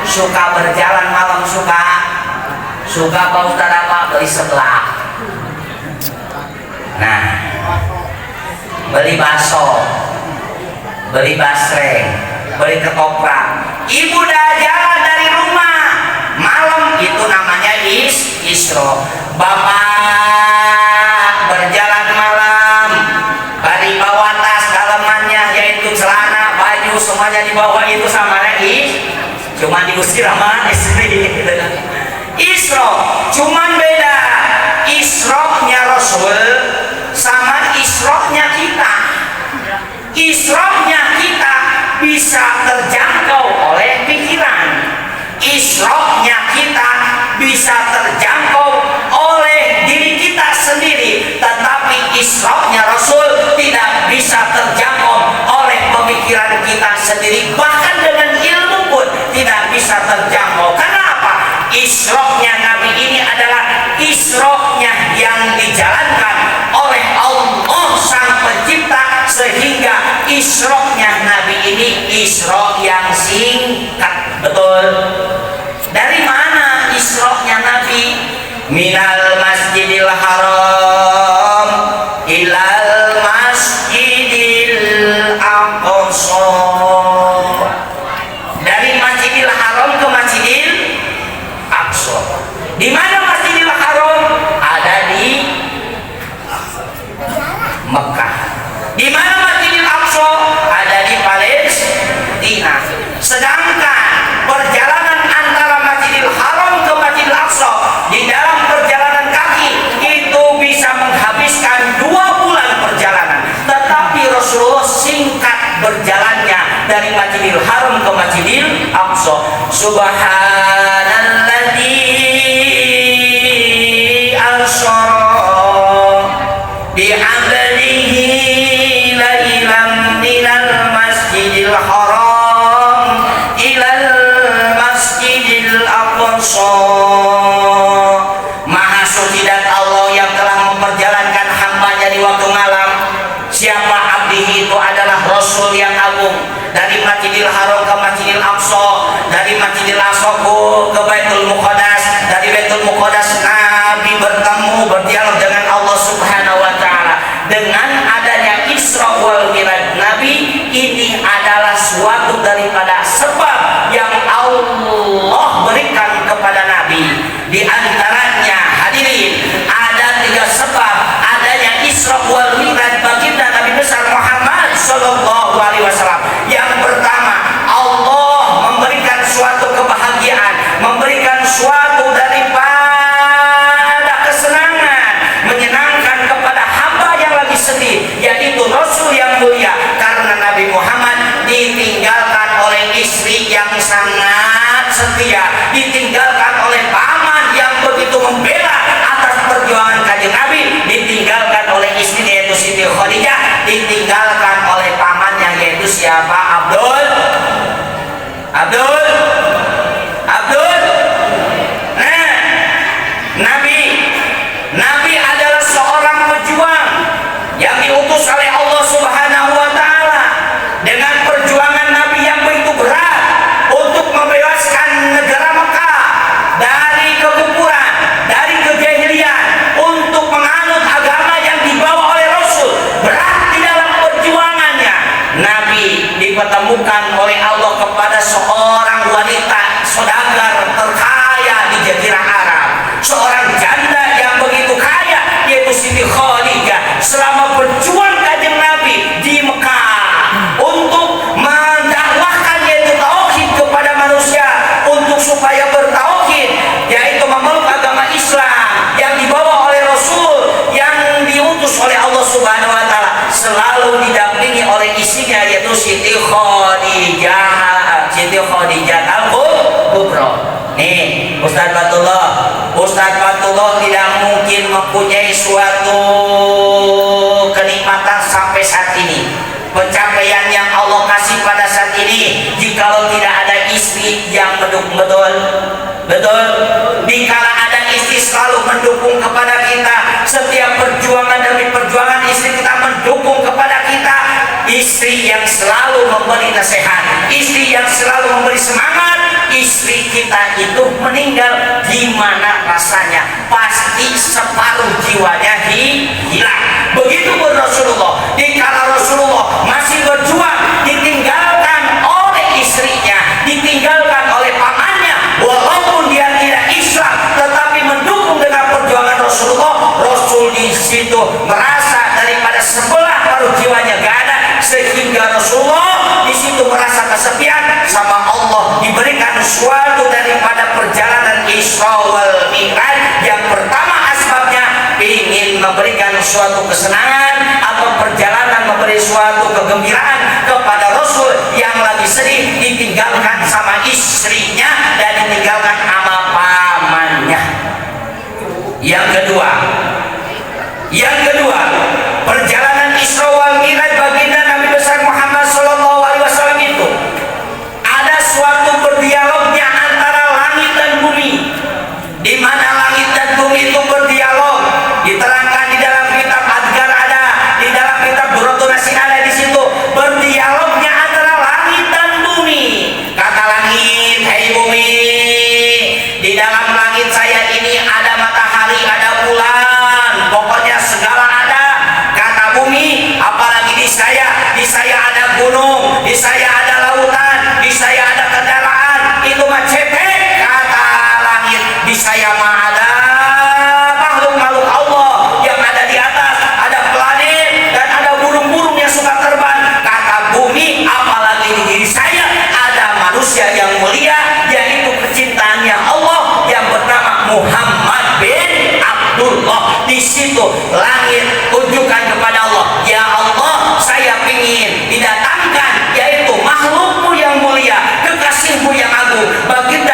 suka berjalan malam? Suka Pak Ustaz apa? Beli sebelah. Nah, beli bakso, beli basreng, beli ketoprak. Ibu dah jalan dari rumah malam, itu namanya Isra. Bapak berjalan malam, bari bawa tas dalamannya, yaitu celana, baju, semuanya dibawa, itu sama cuma diusir sama istri. Isra cuman beda, Isra-nya Rasul sama Isra-nya kita. Isra-nya kita bisa terjangkau oleh pikiran, Isra-nya kita bisa terjangkau oleh diri kita sendiri, tetapi Isra-nya Rasul tidak bisa terjangkau oleh pemikiran kita sendiri, bahkan dengan ilmu pun tidak bisa terjangkau. Kenapa? Isra-nya Nabi ini adalah Isra-nya yang dijalankan oleh Allah Sang Pencipta, sehingga Isra-nya Nabi ini Isra yang singkat. Betul. Dari mana Isra-nya Nabi? Minal Masjidil Haram ilal Masjidil Aqsa. Dari Masjidil Haram ke Masjidil Aqsa. Di mana Masjidil Haram? Subhanalladzi asra bi 'abdihi lailan minal masjidil haram ilal masjidil aqsa. Maha suci dan Allah yang telah memperjalankan hambanya di waktu malam. Siapa abdihi itu adalah Rasul yang agung, dari Masjidil Haram ke Masjidil Aqsa, dari Masjidil Aqsa ke Baitul Muqaddas, dari Baitul Muqaddas Nabi bertemu berdialog dengan Allah Subhanahu wa taala. Dengan adanya Isra wal Mi'raj Nabi, ini adalah suatu daripada sebab yang Allah berikan kepada Nabi. Di antaranya hadirin ada 3 sebab adanya Isra wal Mi'raj baginda Nabi besar Muhammad sallallahu alaihi wasallam. Yang pertama, Allah memberikan suatu kebahagiaan, memberikan suatu daripada kesenangan, menyenangkan kepada hamba yang lagi sedih, yaitu Rasul yang mulia, karena Nabi Muhammad ditinggalkan oleh istri yang sangat setia, ditinggalkan oleh paman yang begitu membela atas perjuangan Kanjeng Nabi, ditinggalkan oleh istri yaitu Siti Khadijah, ditinggalkan oleh pamannya yaitu siapa? Abdul. Nah, Nabi adalah seorang pejuang yang diutus oleh Allah Subhanahu wa taala. Dengan perjuangan Nabi yang begitu berat untuk membebaskan negara Mekah dari kekufuran, dari kejahilian, untuk menganut agama yang dibawa oleh Rasul. Berat di dalam perjuangannya. Nabi dipertemukan oleh Allah kepada seorang wanita saudagar terkaya di Jazirah Arab, seorang janda yang begitu kaya yaitu Siti Khadijah. Selama berjuang Kanjeng Nabi di Mekah untuk mendakwahkan yaitu tauhid kepada manusia, untuk supaya bertauhid yaitu memeluk agama Islam yang dibawa oleh Rasul yang diutus oleh Allah Subhanahu wa taala, selalu didampingi oleh istrinya yaitu Siti Khadijah al-Kubra. Nih, Ustaz Fatullah tidak mungkin mempunyai suatu kenikmatan sampai saat ini, pencapaian yang Allah kasih pada saat ini, jikalau tidak ada istri yang mendukung. Betul. Dikala ada istri selalu mendukung kepada kita, setiap perjuangan demi perjuangan istri kita mendukung kepada kita, istri yang selalu memberi nasihat, istri yang selalu memberi semangat, istri kita itu meninggal, gimana rasanya? Pasti separuh jiwanya hilang. Begitu pun Rasulullah, dikala Rasulullah masih berjuang, ditinggalkan oleh istrinya, ditinggalkan oleh pamannya, walaupun dia tidak Islam, tetapi mendukung dengan perjuangan Rasulullah. Rasul di situ merasa daripada sebelah paruh jiwanya gak ada, sehingga Rasulullah di situ merasa kesepian. Sama Allah diberikan suatu daripada perjalanan Isra wal Mi'raj. Yang pertama asbabnya ingin memberikan suatu kesenangan atau perjalanan memberi suatu kegembiraan kepada Rasul yang lagi sedih, ditinggalkan sama istrinya dan ditinggalkan sama pamannya. Yang kedua, perjalanan Isra wal Mi'raj baginda Nabi besar Muhammad sallallahu alaihi wasallam itu ada suatu berdialognya antara langit dan bumi, di mana langit dan bumi itu berdialog. Diterangkan di dalam kitab Adgar ada, di dalam kitab Durratun Nasin ada, di situ berdialognya antara langit dan bumi. Kata langit, hai bumi, di dalam langit saya ini ada matahari, ada bulan, pokoknya segala ada. Kata bumi, apalagi di saya ada gunung, di saya ada lautan, di saya ada kendaraan, itu mah cepet. Kata langit, di saya mah ada makhluk-makhluk Allah yang ada di atas, ada planet dan ada burung-burung yang suka terbang. Kata bumi, apalagi di diri saya ada manusia yang mulia, yaitu kecintaannya Allah yang bernama Muhammad bin Abdullah. Di situ langit tunjukkan kepada Allah, ya Allah, saya ingin didatangkan yaitu makhlukmu yang mulia, kekasihmu yang agung, baginda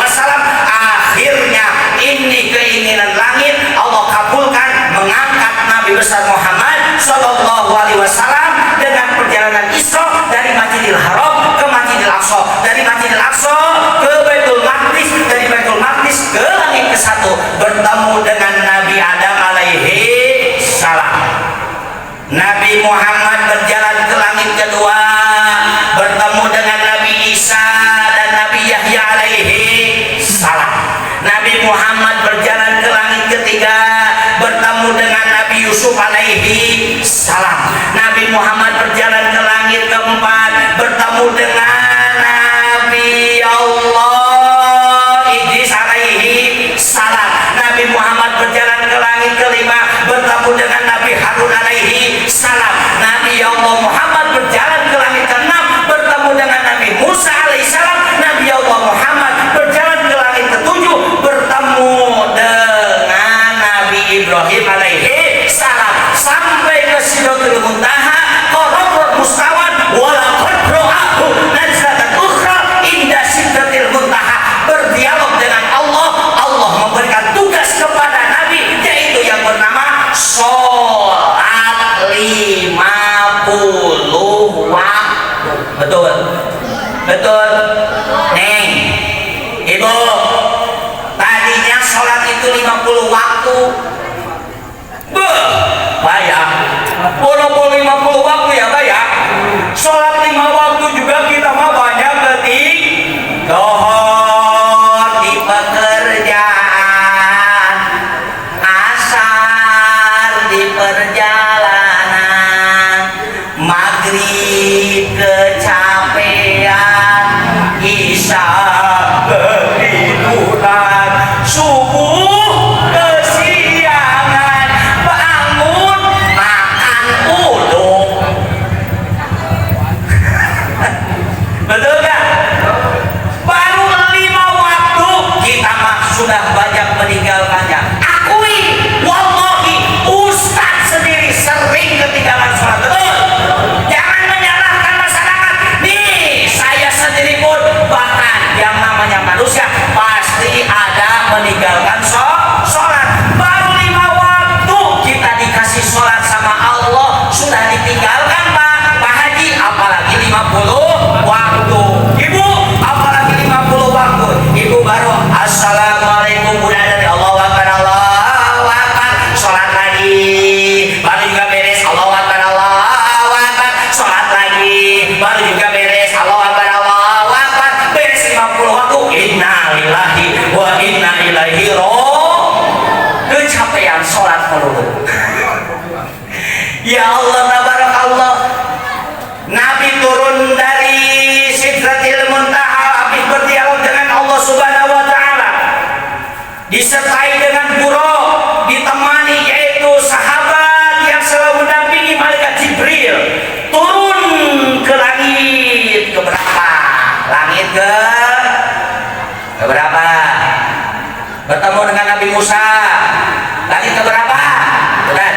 wasallam. Akhirnya ini keinginan langit Allah kabulkan, mengangkat Nabi besar Muhammad sallallahu alaihi wasallam dengan perjalanan Isra dari Masjidil Haram ke Masjidil Aqsa, dari Masjidil Aqsa ke Baitul Maqdis, dari Baitul Maqdis ke langit ke-1, bertemu dengan Nabi Adam alaihi salam. Nabi Muhammad berjalan ke langit kedua, bertemu dengan Nabi Isa dan Nabi Yahya alaihi salam. Nabi Muhammad berjalan ke langit ketiga, bertemu dengan Nabi Yusuf alaihi salam. Nabi Muhammad berjalan ke langit keempat, bertemu dengan Nabi Allah Idris alaihi salam. Nabi Muhammad berjalan ke langit kelima, bertemu dengan Nabi Harun alaihi salam. Nabi Allah Muhammad berjalan ke langit keenam, bertemu dengan Nabi Musa alaihi salam. Nabi Allah Muhammad berjalan ke langit ketujuh, bertemu dengan Nabi Ibrahim alaihi salam, sampai ke Sidratul Muntaha, Qarabul Mustawad, walaqad ra'ahu nazlatan ukhra inda Sidratil Muntaha. Berdialog dengan Allah, Allah memberikan tugas kepada Nabi, yaitu yang bernama sholat 50 waktu. Betul? Betul? Neng, Ibu, tadinya sholat itu 50 waktu. Bayar walaupun 50 waktu ya bayar. Sholat 5 waktu juga kita mah banyak ketik dohor di pekerjaan, asar di perjalanan, maghrib kecapean, isya ketiduran, subuh kesiangan, bangun makan uduk. Betul gak? Baru 5 waktu kita mah sudah banyak meninggalkannya. Akui, wallahi Ustaz sendiri sering ketinggalan sholat. Betul? Jangan menyalahkan masyarakat. Nih, saya sendiri pun, bahkan yang namanya manusia pasti ada meninggalkan sholat. Baru 5 waktu kita dikasih sholat sama Allah sudah ditinggalkan Pak Haji, apalagi 50 waktu. Ibu, apalagi 50 waktu. Ibu baru assalamualaikum Bunda dari Allahu Akbar, Allahu Akbar, sholat lagi, baru juga beres Allahu Akbar, Allahu Akbar, sholat lagi, baru juga beres Allahu Akbar, Allahu Akbar, beres 50 waktu. Inna lillahi wa inna ilaihi raji'un. Kecapean sholat melulu. Ya Allah, tabarakallah. Nabi turun dari Sidratil Muntaha habis berdialog dengan Allah Subhanahu wa taala, disertai dengan guru, ditemani yaitu sahabat yang selalu mendampingi malaikat Jibril. Turun ke langit keberapa? Langit ke berapa? Bertemu dengan Nabi Musa. Langit keberapa? Dan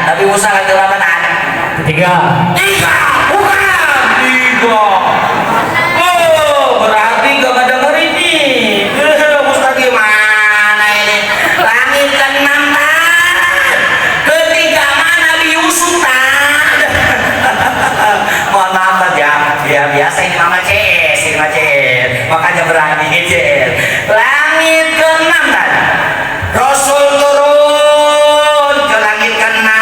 Nabi Musa langit keberapa? Ketiga. Bukan 3. Oh, berarti gak pada dengerin nih. Ustaz gimana ini? Langit ke-6 ketiga mana Nabi Yusuf mohon maaf ya. Ya biasa ini Mama CS, makanya berani ngecil. Langit ke-6 Rasul turun ke langit ke-6,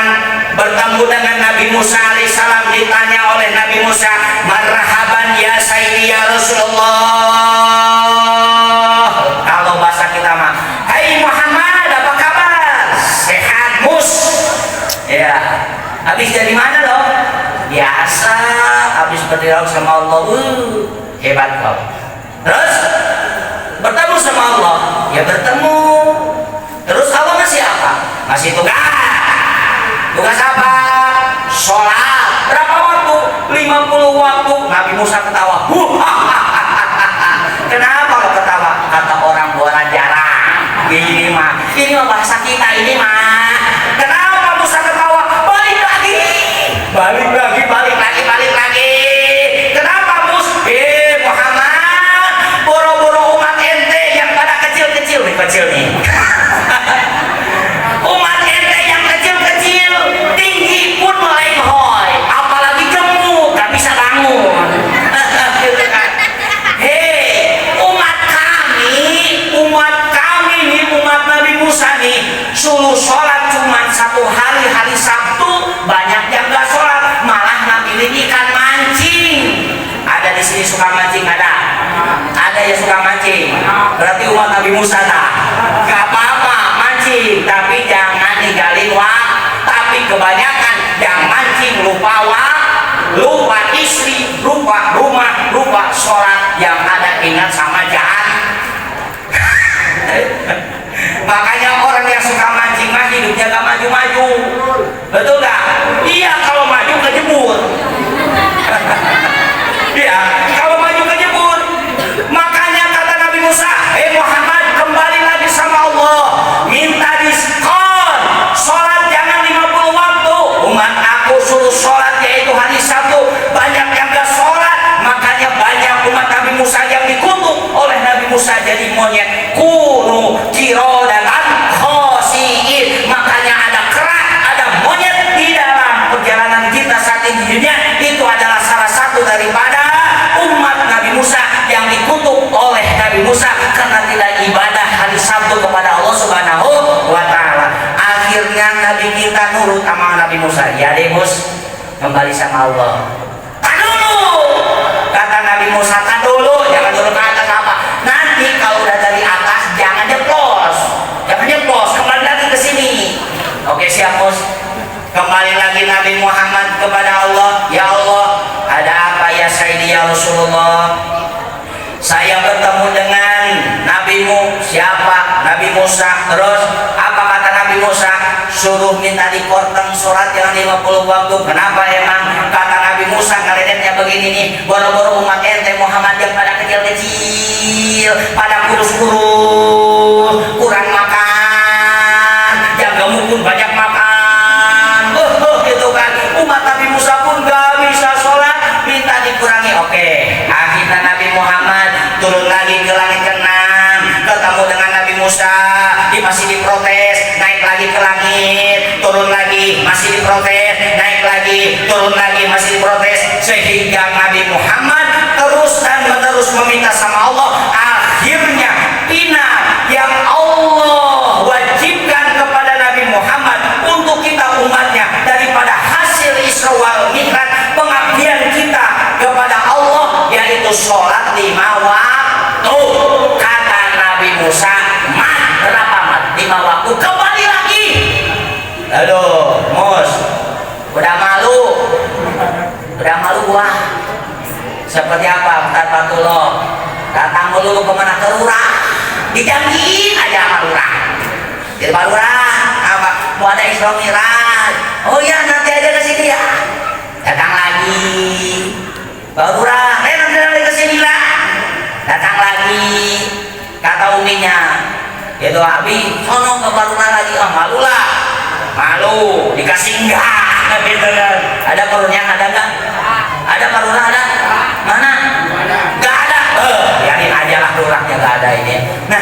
bertemu dengan Nabi Musa alaihissalam. Ditanya oleh Nabi Musa, marhaban ya sayyidi ya Rasulullah. Kalau bahasa kita mah, hai Muhammad, apa kabar? Sehat Mus? Ya. Habis dari mana loh? Biasa, habis berdialog sama Allah. Hebat kau. Terus bertemu sama Allah, ya bertemu. Terus Allah ngasih apa? Ngasih tugas. Tugas apa? Sholat. Berapa waktu? 50 waktu. Nabi Musa ketawa. Kenapa lo ketawa? Kata orang buaran jarang. Ini mah bahasa kita ini mah. Kenapa Musa ketawa? Balik lagi. Kenapa Mus? Muhammad, boro-boro umat ente Musa dah. Gak apa-apa mancing, tapi jangan ninggalin tapi kebanyakan yang mancing lupa lupa istri, lupa rumah, lupa sholat, yang ada ingat sama jahat. Makanya orang yang suka mancing mah hidupnya gak maju-maju. Betul gak? Iya, kalau maju kejebur. Iya, kalau maju kejebur. Makanya kata Nabi Musa, Muhammad, kembali lagi sama Allah, minta diskon sholat jangan 50 waktu. Umat aku suruh sholat yaitu hari Sabtu, banyak yang gak sholat. Makanya banyak umat Nabi Musa yang dikutuk oleh Nabi Musa jadi monyet. Kunu kirodatan khosiin. Makanya ada kerak, ada monyet di dalam perjalanan kita saat ini di dunia. Itu adalah salah satu daripada umat Nabi Musa yang dikutuk oleh Nabi Musa karena tidak ibadah hari Sabtu kepada Allah Subhanahu wa Ta'ala. Akhirnya Nabi kita nurut sama Nabi Musa. Ya deh Mus, kembali sama Allah. Tak dulu, kata Nabi Musa, tak dulu, jangan dulu ke atas apa. Nanti kalau udah dari atas jangan jeplos, kembali lagi ke sini. Oke siap Mus. Kembali lagi Nabi Muhammad kepada Allah. Ya Allah, ada apa ya Sayyidi ya Rasulullah? Saya bertemu dengan nabimu. Siapa? Nabi Musa. Terus apa kata Nabi Musa? Suruh minta dikorteng sholat yang 50 waktu. Kenapa emang? Kata Nabi Musa, ngaredetnya begini nih, boro-boro umat ente Muhammad yang pada kecil-kecil, pada kurus-kurus, kurang makan, yang gemuk pun banyak makan. Gitu kan. Umat Nabi Musa pun gak bisa sholat, minta dikurangi. Oke, akhirnya Nabi Muhammad turun lagi ke langit ke-6, ketemu dengan Nabi Musa, dia masih diprotes, naik lagi ke langit, turun lagi, masih diprotes, naik lagi, turun lagi, masih diprotes, sehingga Nabi Muhammad terus dan menerus meminta sama Allah. Akhirnya ingat yang Allah wajibkan kepada Nabi Muhammad untuk kita umatnya daripada hasil Isra wal Mi'raj, pengabdian kita kepada Allah, yaitu sholat 5 waktu. Kata Nabi Musa, mat berapa mat? 5 waktu. Kembali lagi. Aduh Mus, udah malu gua. Seperti apa Ustaz Fatullah? Datang dulu kemana? Ke lurah, dijanjiin aja sama lurah. Jadi Pak Lurah, apa? Mau ada Isra Mi'raj. Oh iya, nanti aja ke sini ya. Datang lagi. Pak Lurah, nanti lagi ke sini lah. Datang lagi. Kata uminya, itu Abi, sono ke Pak Lurah lagi. Oh malu lah, malu. Dikasih enggak? Gitu kan. Ada perutnya, ada enggak? Ada Pak Lurah, ada? Mana? Enggak ada. Yakin aja lah lurahnya enggak ada ini. Nah,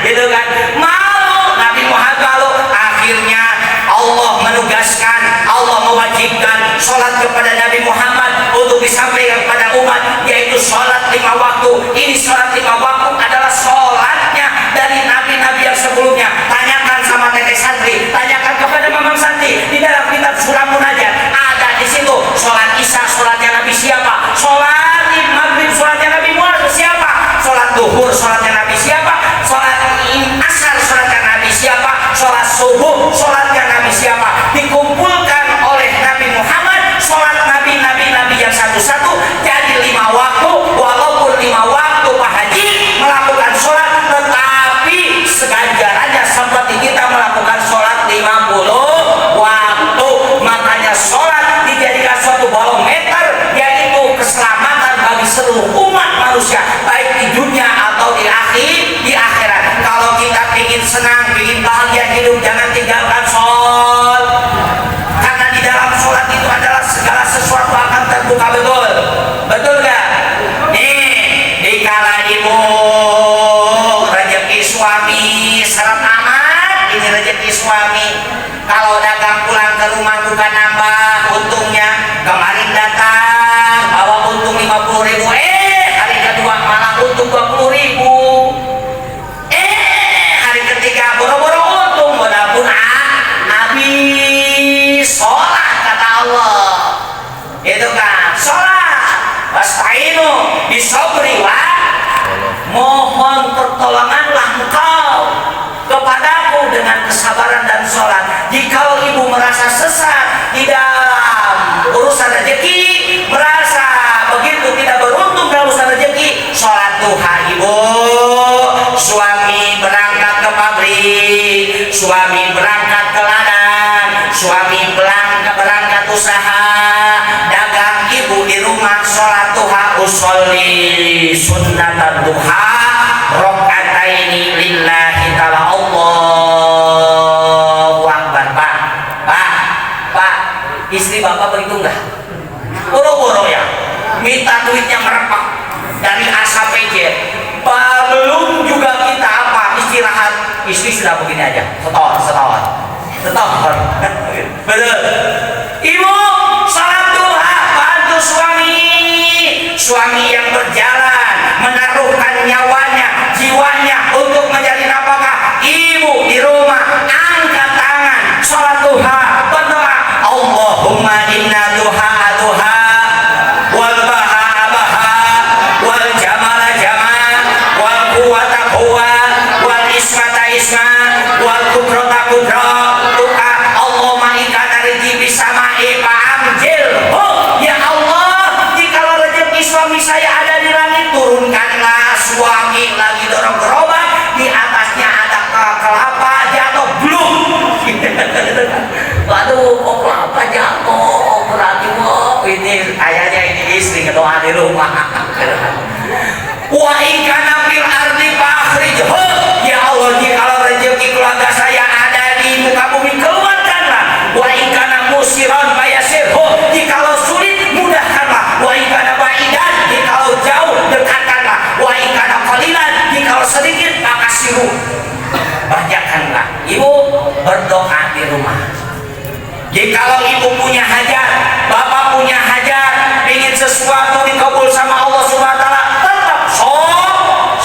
gitu kan. Malu Nabi Muhammad malu. Akhirnya Allah menugaskan, Allah mewajibkan sholat kepada Nabi Muhammad untuk disampaikan kepada umat, yaitu sholat 5 waktu. Ini sholat 5 waktu adalah sholatnya dari nabi-nabi yang sebelumnya. Tanyakan sama Teteh Santri, tanyakan kepada Mamang Santri. Di dalam kitab Surah Munajat ada di situ sholat Isya, sholatnya Nabi siapa? Sholat Maghrib, sholatnya Nabi Muhammad siapa? Sholat Duhur, sholatnya Nabi siapa? Sholat Asar, sholatnya Nabi siapa? Sholat Subuh, sholatnya Nabi siapa? Dikumpulkan oleh Nabi Muhammad sholat nabi-nabi yang satu-satu jadi 5 waktu. Walaupun 5 waktu Pak Haji melakukan sholat, tetapi seganjarannya seperti kita melakukan sholat 50 waktu. Makanya sholat dijadikan suatu barometer, yaitu keselamatan bagi seluruh umat manusia, baik di dunia atau di akhirat. Kalau kita ingin senang, ingin bahagia hidup, jangan tinggalkan sholat, karena di dalam sholat itu adalah segala sesuatu akan terbuka. Betul gak? Nih, dikala ibu rezeki suami seret amat, ini rezeki suami. Kalau dagang pulang ke rumah bukan nambah untungnya. Kemarin datang bawa untung 50.000, hari kedua malah untung 20.000. Hari ketiga boro-boro untung, walaupun habis. Sholat kata Allah, itu kan sholat. Wasta'inu bisobri wa, mohon pertolonganlah engkau kesabaran dan sholat. Jika ibu merasa sesat di dalam urusan rezeki, merasa begitu tidak beruntung dalam urusan rezeki, sholat duha ibu. Suami berangkat ke pabrik, suami berangkat ke ladang, suami berangkat usaha dagang, ibu di rumah sholat duha. Usolli sunnatan duha rokataini lillahi ta'ala. Allahu akbar. Pak, istri bapak begitu enggak? Boro-boro ya, minta duitnya merepak dari ASAPJ. Belum juga kita istirahat, istri sudah begini aja, setahun. Betul. Ibu salat duha, bantu suami yang berjalan menaruhkan nyawanya, jiwanya untuk mencari nafkah. Ibu di rumah angkat tangan, salat duha, berdoa, Allahumma inna duha wal baha wal jamala wal quwwata wal ismata wal kudrata tuka. Allahumma ikana rizqi bisama'i fa'amjil. Oh ya Allah, jikalau rezeki suami saya ada di langit, turunkanlah. Suami lagi dorong gerobak, di atasnya ada kelapa jatuh blum. Waduh, kok kelapa jatuh, berarti ini kayaknya ini istri ngedoa di rumah. Wa ikana fil ardi fakhrijhu. Ya Allah, jikalau rezeki keluarga saya ada di muka bumi, keluarkanlah. Wa ikana musiran fayasirhu. Jikalau sulit, mudahkanlah. Wa ikana ba'idan, jikalau jauh, dekatkanlah. Wa ikana qalilan, jikalau sedikit, makasiru, banyakkanlah. Ibu berdoa di rumah. Jikalau ibu punya hajat, bapak punya hajat, ingin sesuatu dikabul sama Allah Subhanahu wa taala, tetap sholat.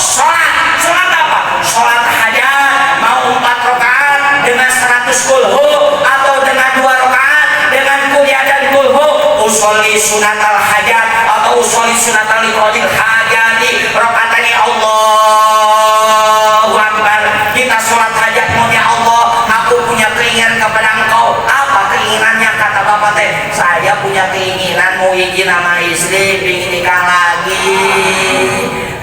Sholat apa? Sholat hajat, mau 4 rakaat dengan 100 kulhu atau dengan 2 rakaat dengan kuliah dan kulhu. Usolli sunatal hajat atau usolli sunatal liqadil hajati rakaatani. Allahu akbar. Kita sholat hajat, ya Allah, aku punya keinginan kepada Engkau. Apa keinginannya? Kata bapak teh, saya punya keinginan mau izin sama istri, ingin nikah lagi,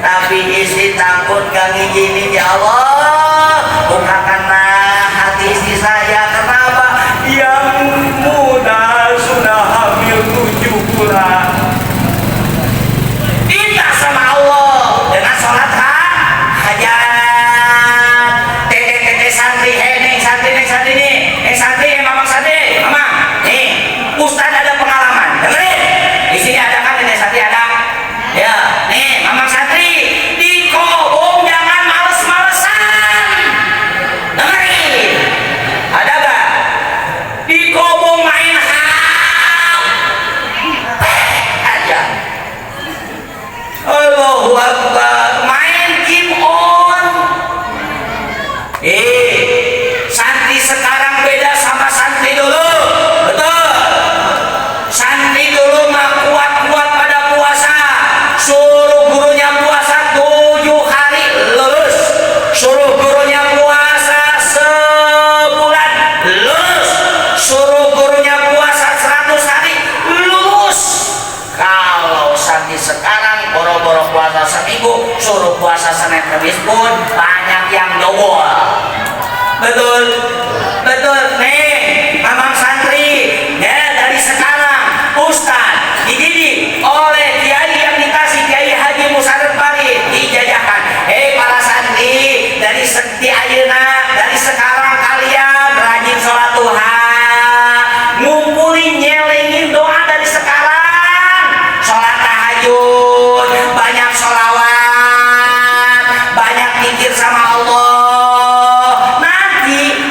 tapi istri takut gak ngizinin. Ya Allah, bukakanlah hati istri saya. Kenapa? Yang muda sudah hamil 7 bulan. Minta sama Allah dengan sholat hajat. Tete santri, mamang santri, mamang. Nih, Ustaz ada pengalaman. Dengerin. Di sini ada kan, Tete santri ada. Ya, nih, mamang santri, di kobong jangan males-malesan. Dengerin. Ada gak? Di kobong main ham aja. Allahu akbar. Main game on. Santri sekarang beda sama santri dulu. Betul. Santri dulu mah kuat-kuat pada puasa. Suruh gurunya puasa 7 hari lulus. Suruh gurunya puasa sebulan lulus. Suruh gurunya puasa 100 hari lulus. Kalau santri sekarang boro-boro puasa seminggu, suruh puasa Senin Kamis pun banyak yang dowol. Betul. Nih, mamang santri, ya dari sekarang Ustaz dididik oleh kiai yang dikasih Kiai Haji Musarrif Farid, dijajahkan. Para santri, dari ayeuna, dari sekarang kalian rajin sholat duha, ngumpulin nyelengin doa dari sekarang, sholat tahajud, banyak sholawat, banyak pikir sama Allah.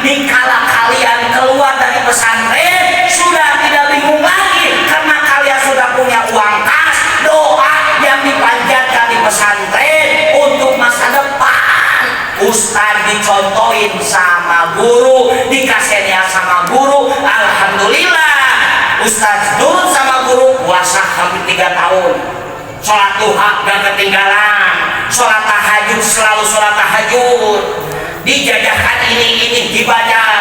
Dikala kalian keluar dari pesantren, sudah tidak bingung lagi karena kalian sudah punya uang kas. Doa yang dipanjatkan di pesantren untuk masa depan. Ustaz dicontohin sama guru, dikasihnya sama guru. Alhamdulillah, Ustaz nurut sama guru, puasa hampir 3 tahun. Sholat duha gak ketinggalan, sholat tahajud selalu sholat tahajud. Dijajahkan ini dibaca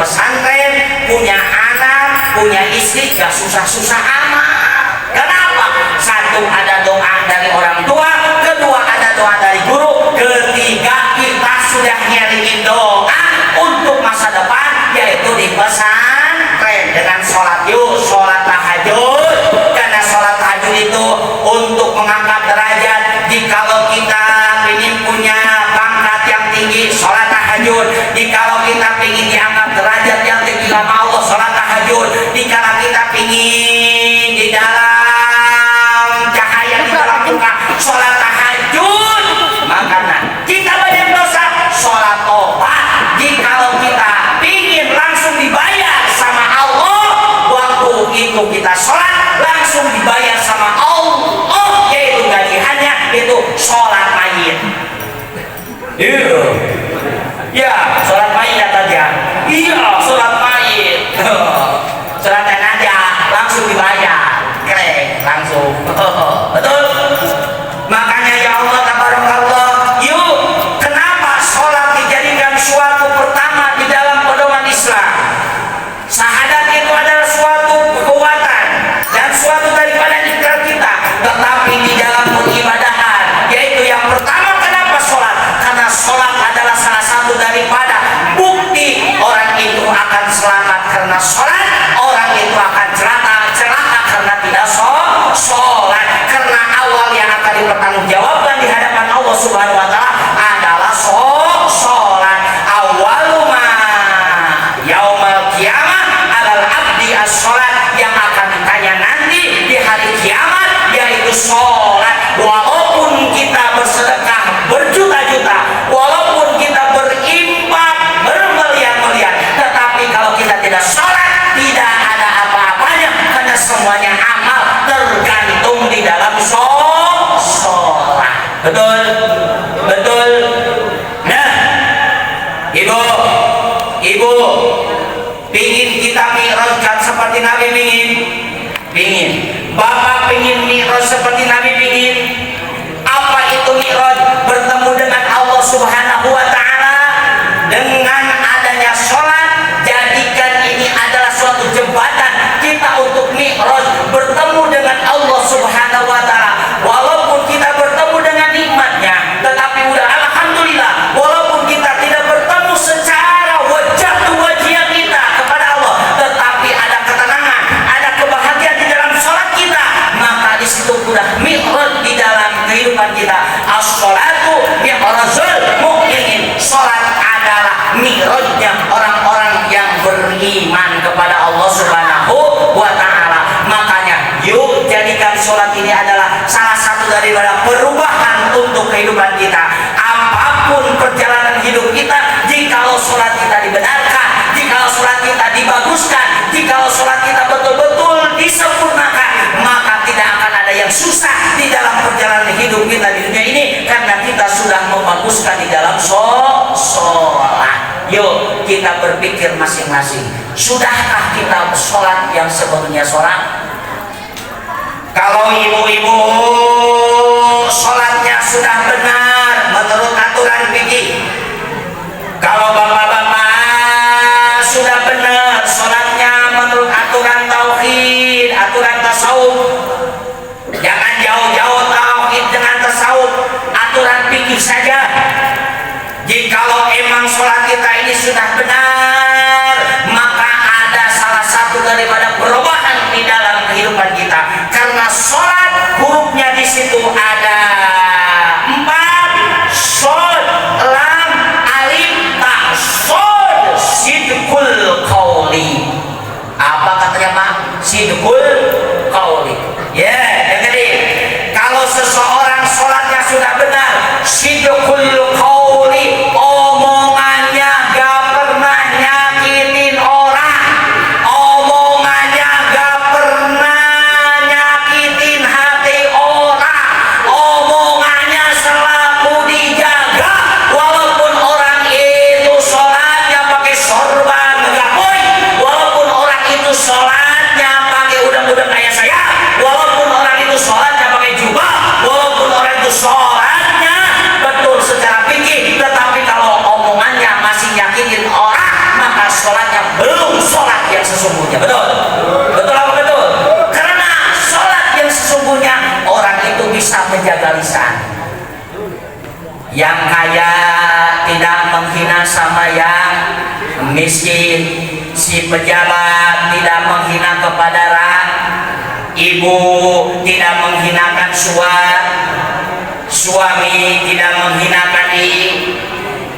pesantren, punya anak, punya istri, gak susah-susah amat. Kenapa? Satu, ada doa dari orang tua, kedua ada doa dari guru, ketiga kita sudah ngiringin doa untuk masa depan, yaitu di pesantren dengan sholat yuk, sholat tahajud. Karena sholat tahajud itu untuk mengangkat derajat. Jikalau kita ingin punya pangkat yang tinggi, sholat tahajud. Jikalau kita ingin diangkat derajat yang tinggi sama Allah, sholat tahajud. Jikalau kita ingin di dalam cahaya, di dalam duka, sholat tahajud. Makanya kita banyak dosa, sholat tobat. Jikalau kita ingin langsung dibayar sama Allah, waktu itu kita sholat langsung dibayar sama Allah, yaitu gajiannya itu sholat mayit. Ya, sholat mayit aja. Iya, sholat mayit. Sholat aja langsung dibayar, keren langsung. Betul. Makanya ya Allah tabarakallah, yuk, kenapa sholat dijadikan suatu pertama di dalam pedoman Islam? Syahadat itu adalah suatu kekuatan dan suatu daripada ikrar kita, tetapi di dalam peribadahan, yaitu yang pertama, kenapa sholat? Karena sholat adalah salah satu daripada bukti orang itu akan selamat karena sholat, orang itu akan celaka karena tidak sholat. Karena awal yang akan dipertanggungjawabkan di hadapan Allah Subhanahu wa Ta'ala adalah sholat. Awaluma yaumal qiyamah alal abdi as-sholat, yang akan ditanya nanti di hari kiamat yaitu sholat. Walaupun kita bersedekah berjuta-juta, walaupun kita berinfak bermiliar-miliar, tetapi kalau kita tidak sholat, tidak ada apa-apanya, karena semuanya amal tergantung di dalam sholat. Betul? Betul? Nah, ibu pingin kita mi'rajkan seperti Nabi pingin. Bapak pingin mi'raj seperti Nabi pingin. Apa itu mi'raj? Bertemu dengan Allah Subhanahu wa Ta'ala dengan adanya sholat. Jadikan ini adalah suatu jembatan kita untuk mi'raj, bertemu dengan Allah Subhanahu wa Ta'ala. Walaupun kita bertemu dengan nikmatnya, tetapi udah alhamdulillah, walaupun kita tidak bertemu secara wajah tu wajah kita kepada Allah, tetapi ada ketenangan, ada kebahagiaan di dalam sholat kita, maka di situ sudah mi'raj di dalam kehidupan kita. As-sholatu mi'rajul mu'minin, sholat adalah mi'rajnya orang-orang yang beriman kepada Allah Subhanahu wa Ta'ala. Makanya yuk jadikan sholat ini adalah salah satu daripada perubahan untuk kehidupan kita. Apapun perjalanan hidup kita, jikalau sholat kita dibenarkan, jikalau sholat kita dibaguskan, jikalau sholat kita betul-betul disempurnakan, maka tidak akan ada yang susah di dalam perjalanan hidup kita di dunia ini, karena kita sudah membaguskan di dalam sholat. Yuk kita berpikir masing-masing, sudahkah kita sholat yang sebenarnya sholat? Kalau ibu-ibu sholatnya sudah benar menurut aturan fikih, kalau bapak-bapak sudah benar sholatnya menurut aturan tauhid, aturan tasawuf, jangan jauh-jauh tauhid dengan tasawuf, aturan fikih saja. Jikalau emang sholat kita ini sudah benar, maka ada salah satu daripada perubahan di dalam kehidupan kita. Karena sholat hurufnya di situ ada 4: shod, lam, alif, ta, shod, sidqul qauli. Apa katanya Pak? Sidqul qauli. Ya, dengerin. Kalau seseorang sholatnya sudah benar, sidqul qauli, omongannya gak pernah menghina sama yang miskin, si pejabat tidak menghina kepada ibu, tidak menghinakan suami tidak menghinakan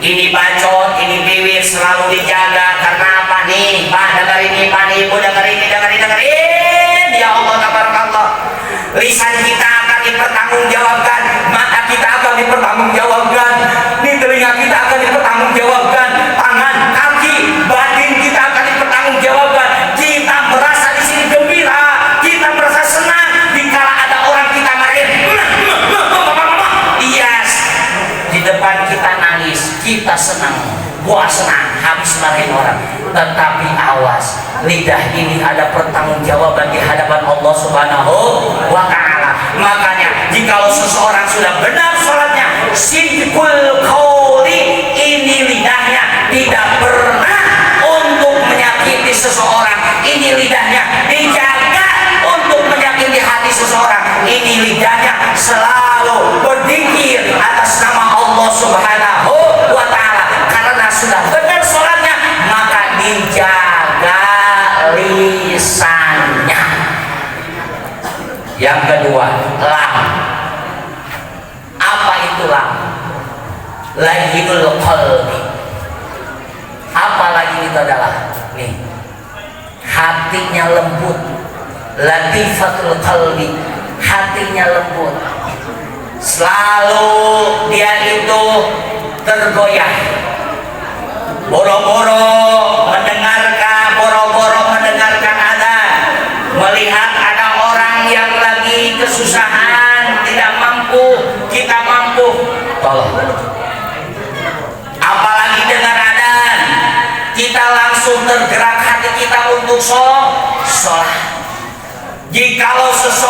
ini bacot, ini bibir selalu dijaga. Karena apa nih? Pak, dengar ini, Pak, nih, Ibu, dengerin. Ya Allah, tabarakallah. Lisan kita akan dipertanggungjawabkan, mata kita akan dipertanggungjawabkan, nih telinga kita akan dipertanggungjawabkan, tangan, kaki, batin kita akan dipertanggungjawabkan. Kita merasa di sini gembira, kita merasa senang dikala ada orang kita marahin. Yes, di depan kita nangis, kita senang, gua senang habis marahin orang. Tetapi awas, lidah ini ada pertanggungjawaban di hadapan Allah Subhanahu wa Ta'ala. Makanya jikalau seseorang sudah benar sholatnya, sidqul qauli, ini lidahnya tidak pernah untuk menyakiti seseorang, ini lidahnya dijaga untuk menyakiti hati seseorang, ini lidahnya selalu berzikir atas nama Allah Subhanahu wa Ta'ala. Karena sudah benar sholatnya, maka dijaga lisannya. Yang kedua, lam. Apa itu lam? Layyinul qalbi. Apa lagi itu adalah? Nih, hatinya lembut. Latifatul qalbi, hatinya lembut. Selalu dia itu tergoyah. Boro-boro mendengarkan adzan, melihat ada orang yang lagi kesusahan, tidak mampu, kita mampu, tolong. Apalagi dengar adzan, kita langsung tergerak hati kita untuk sholat. Jikalau seseorang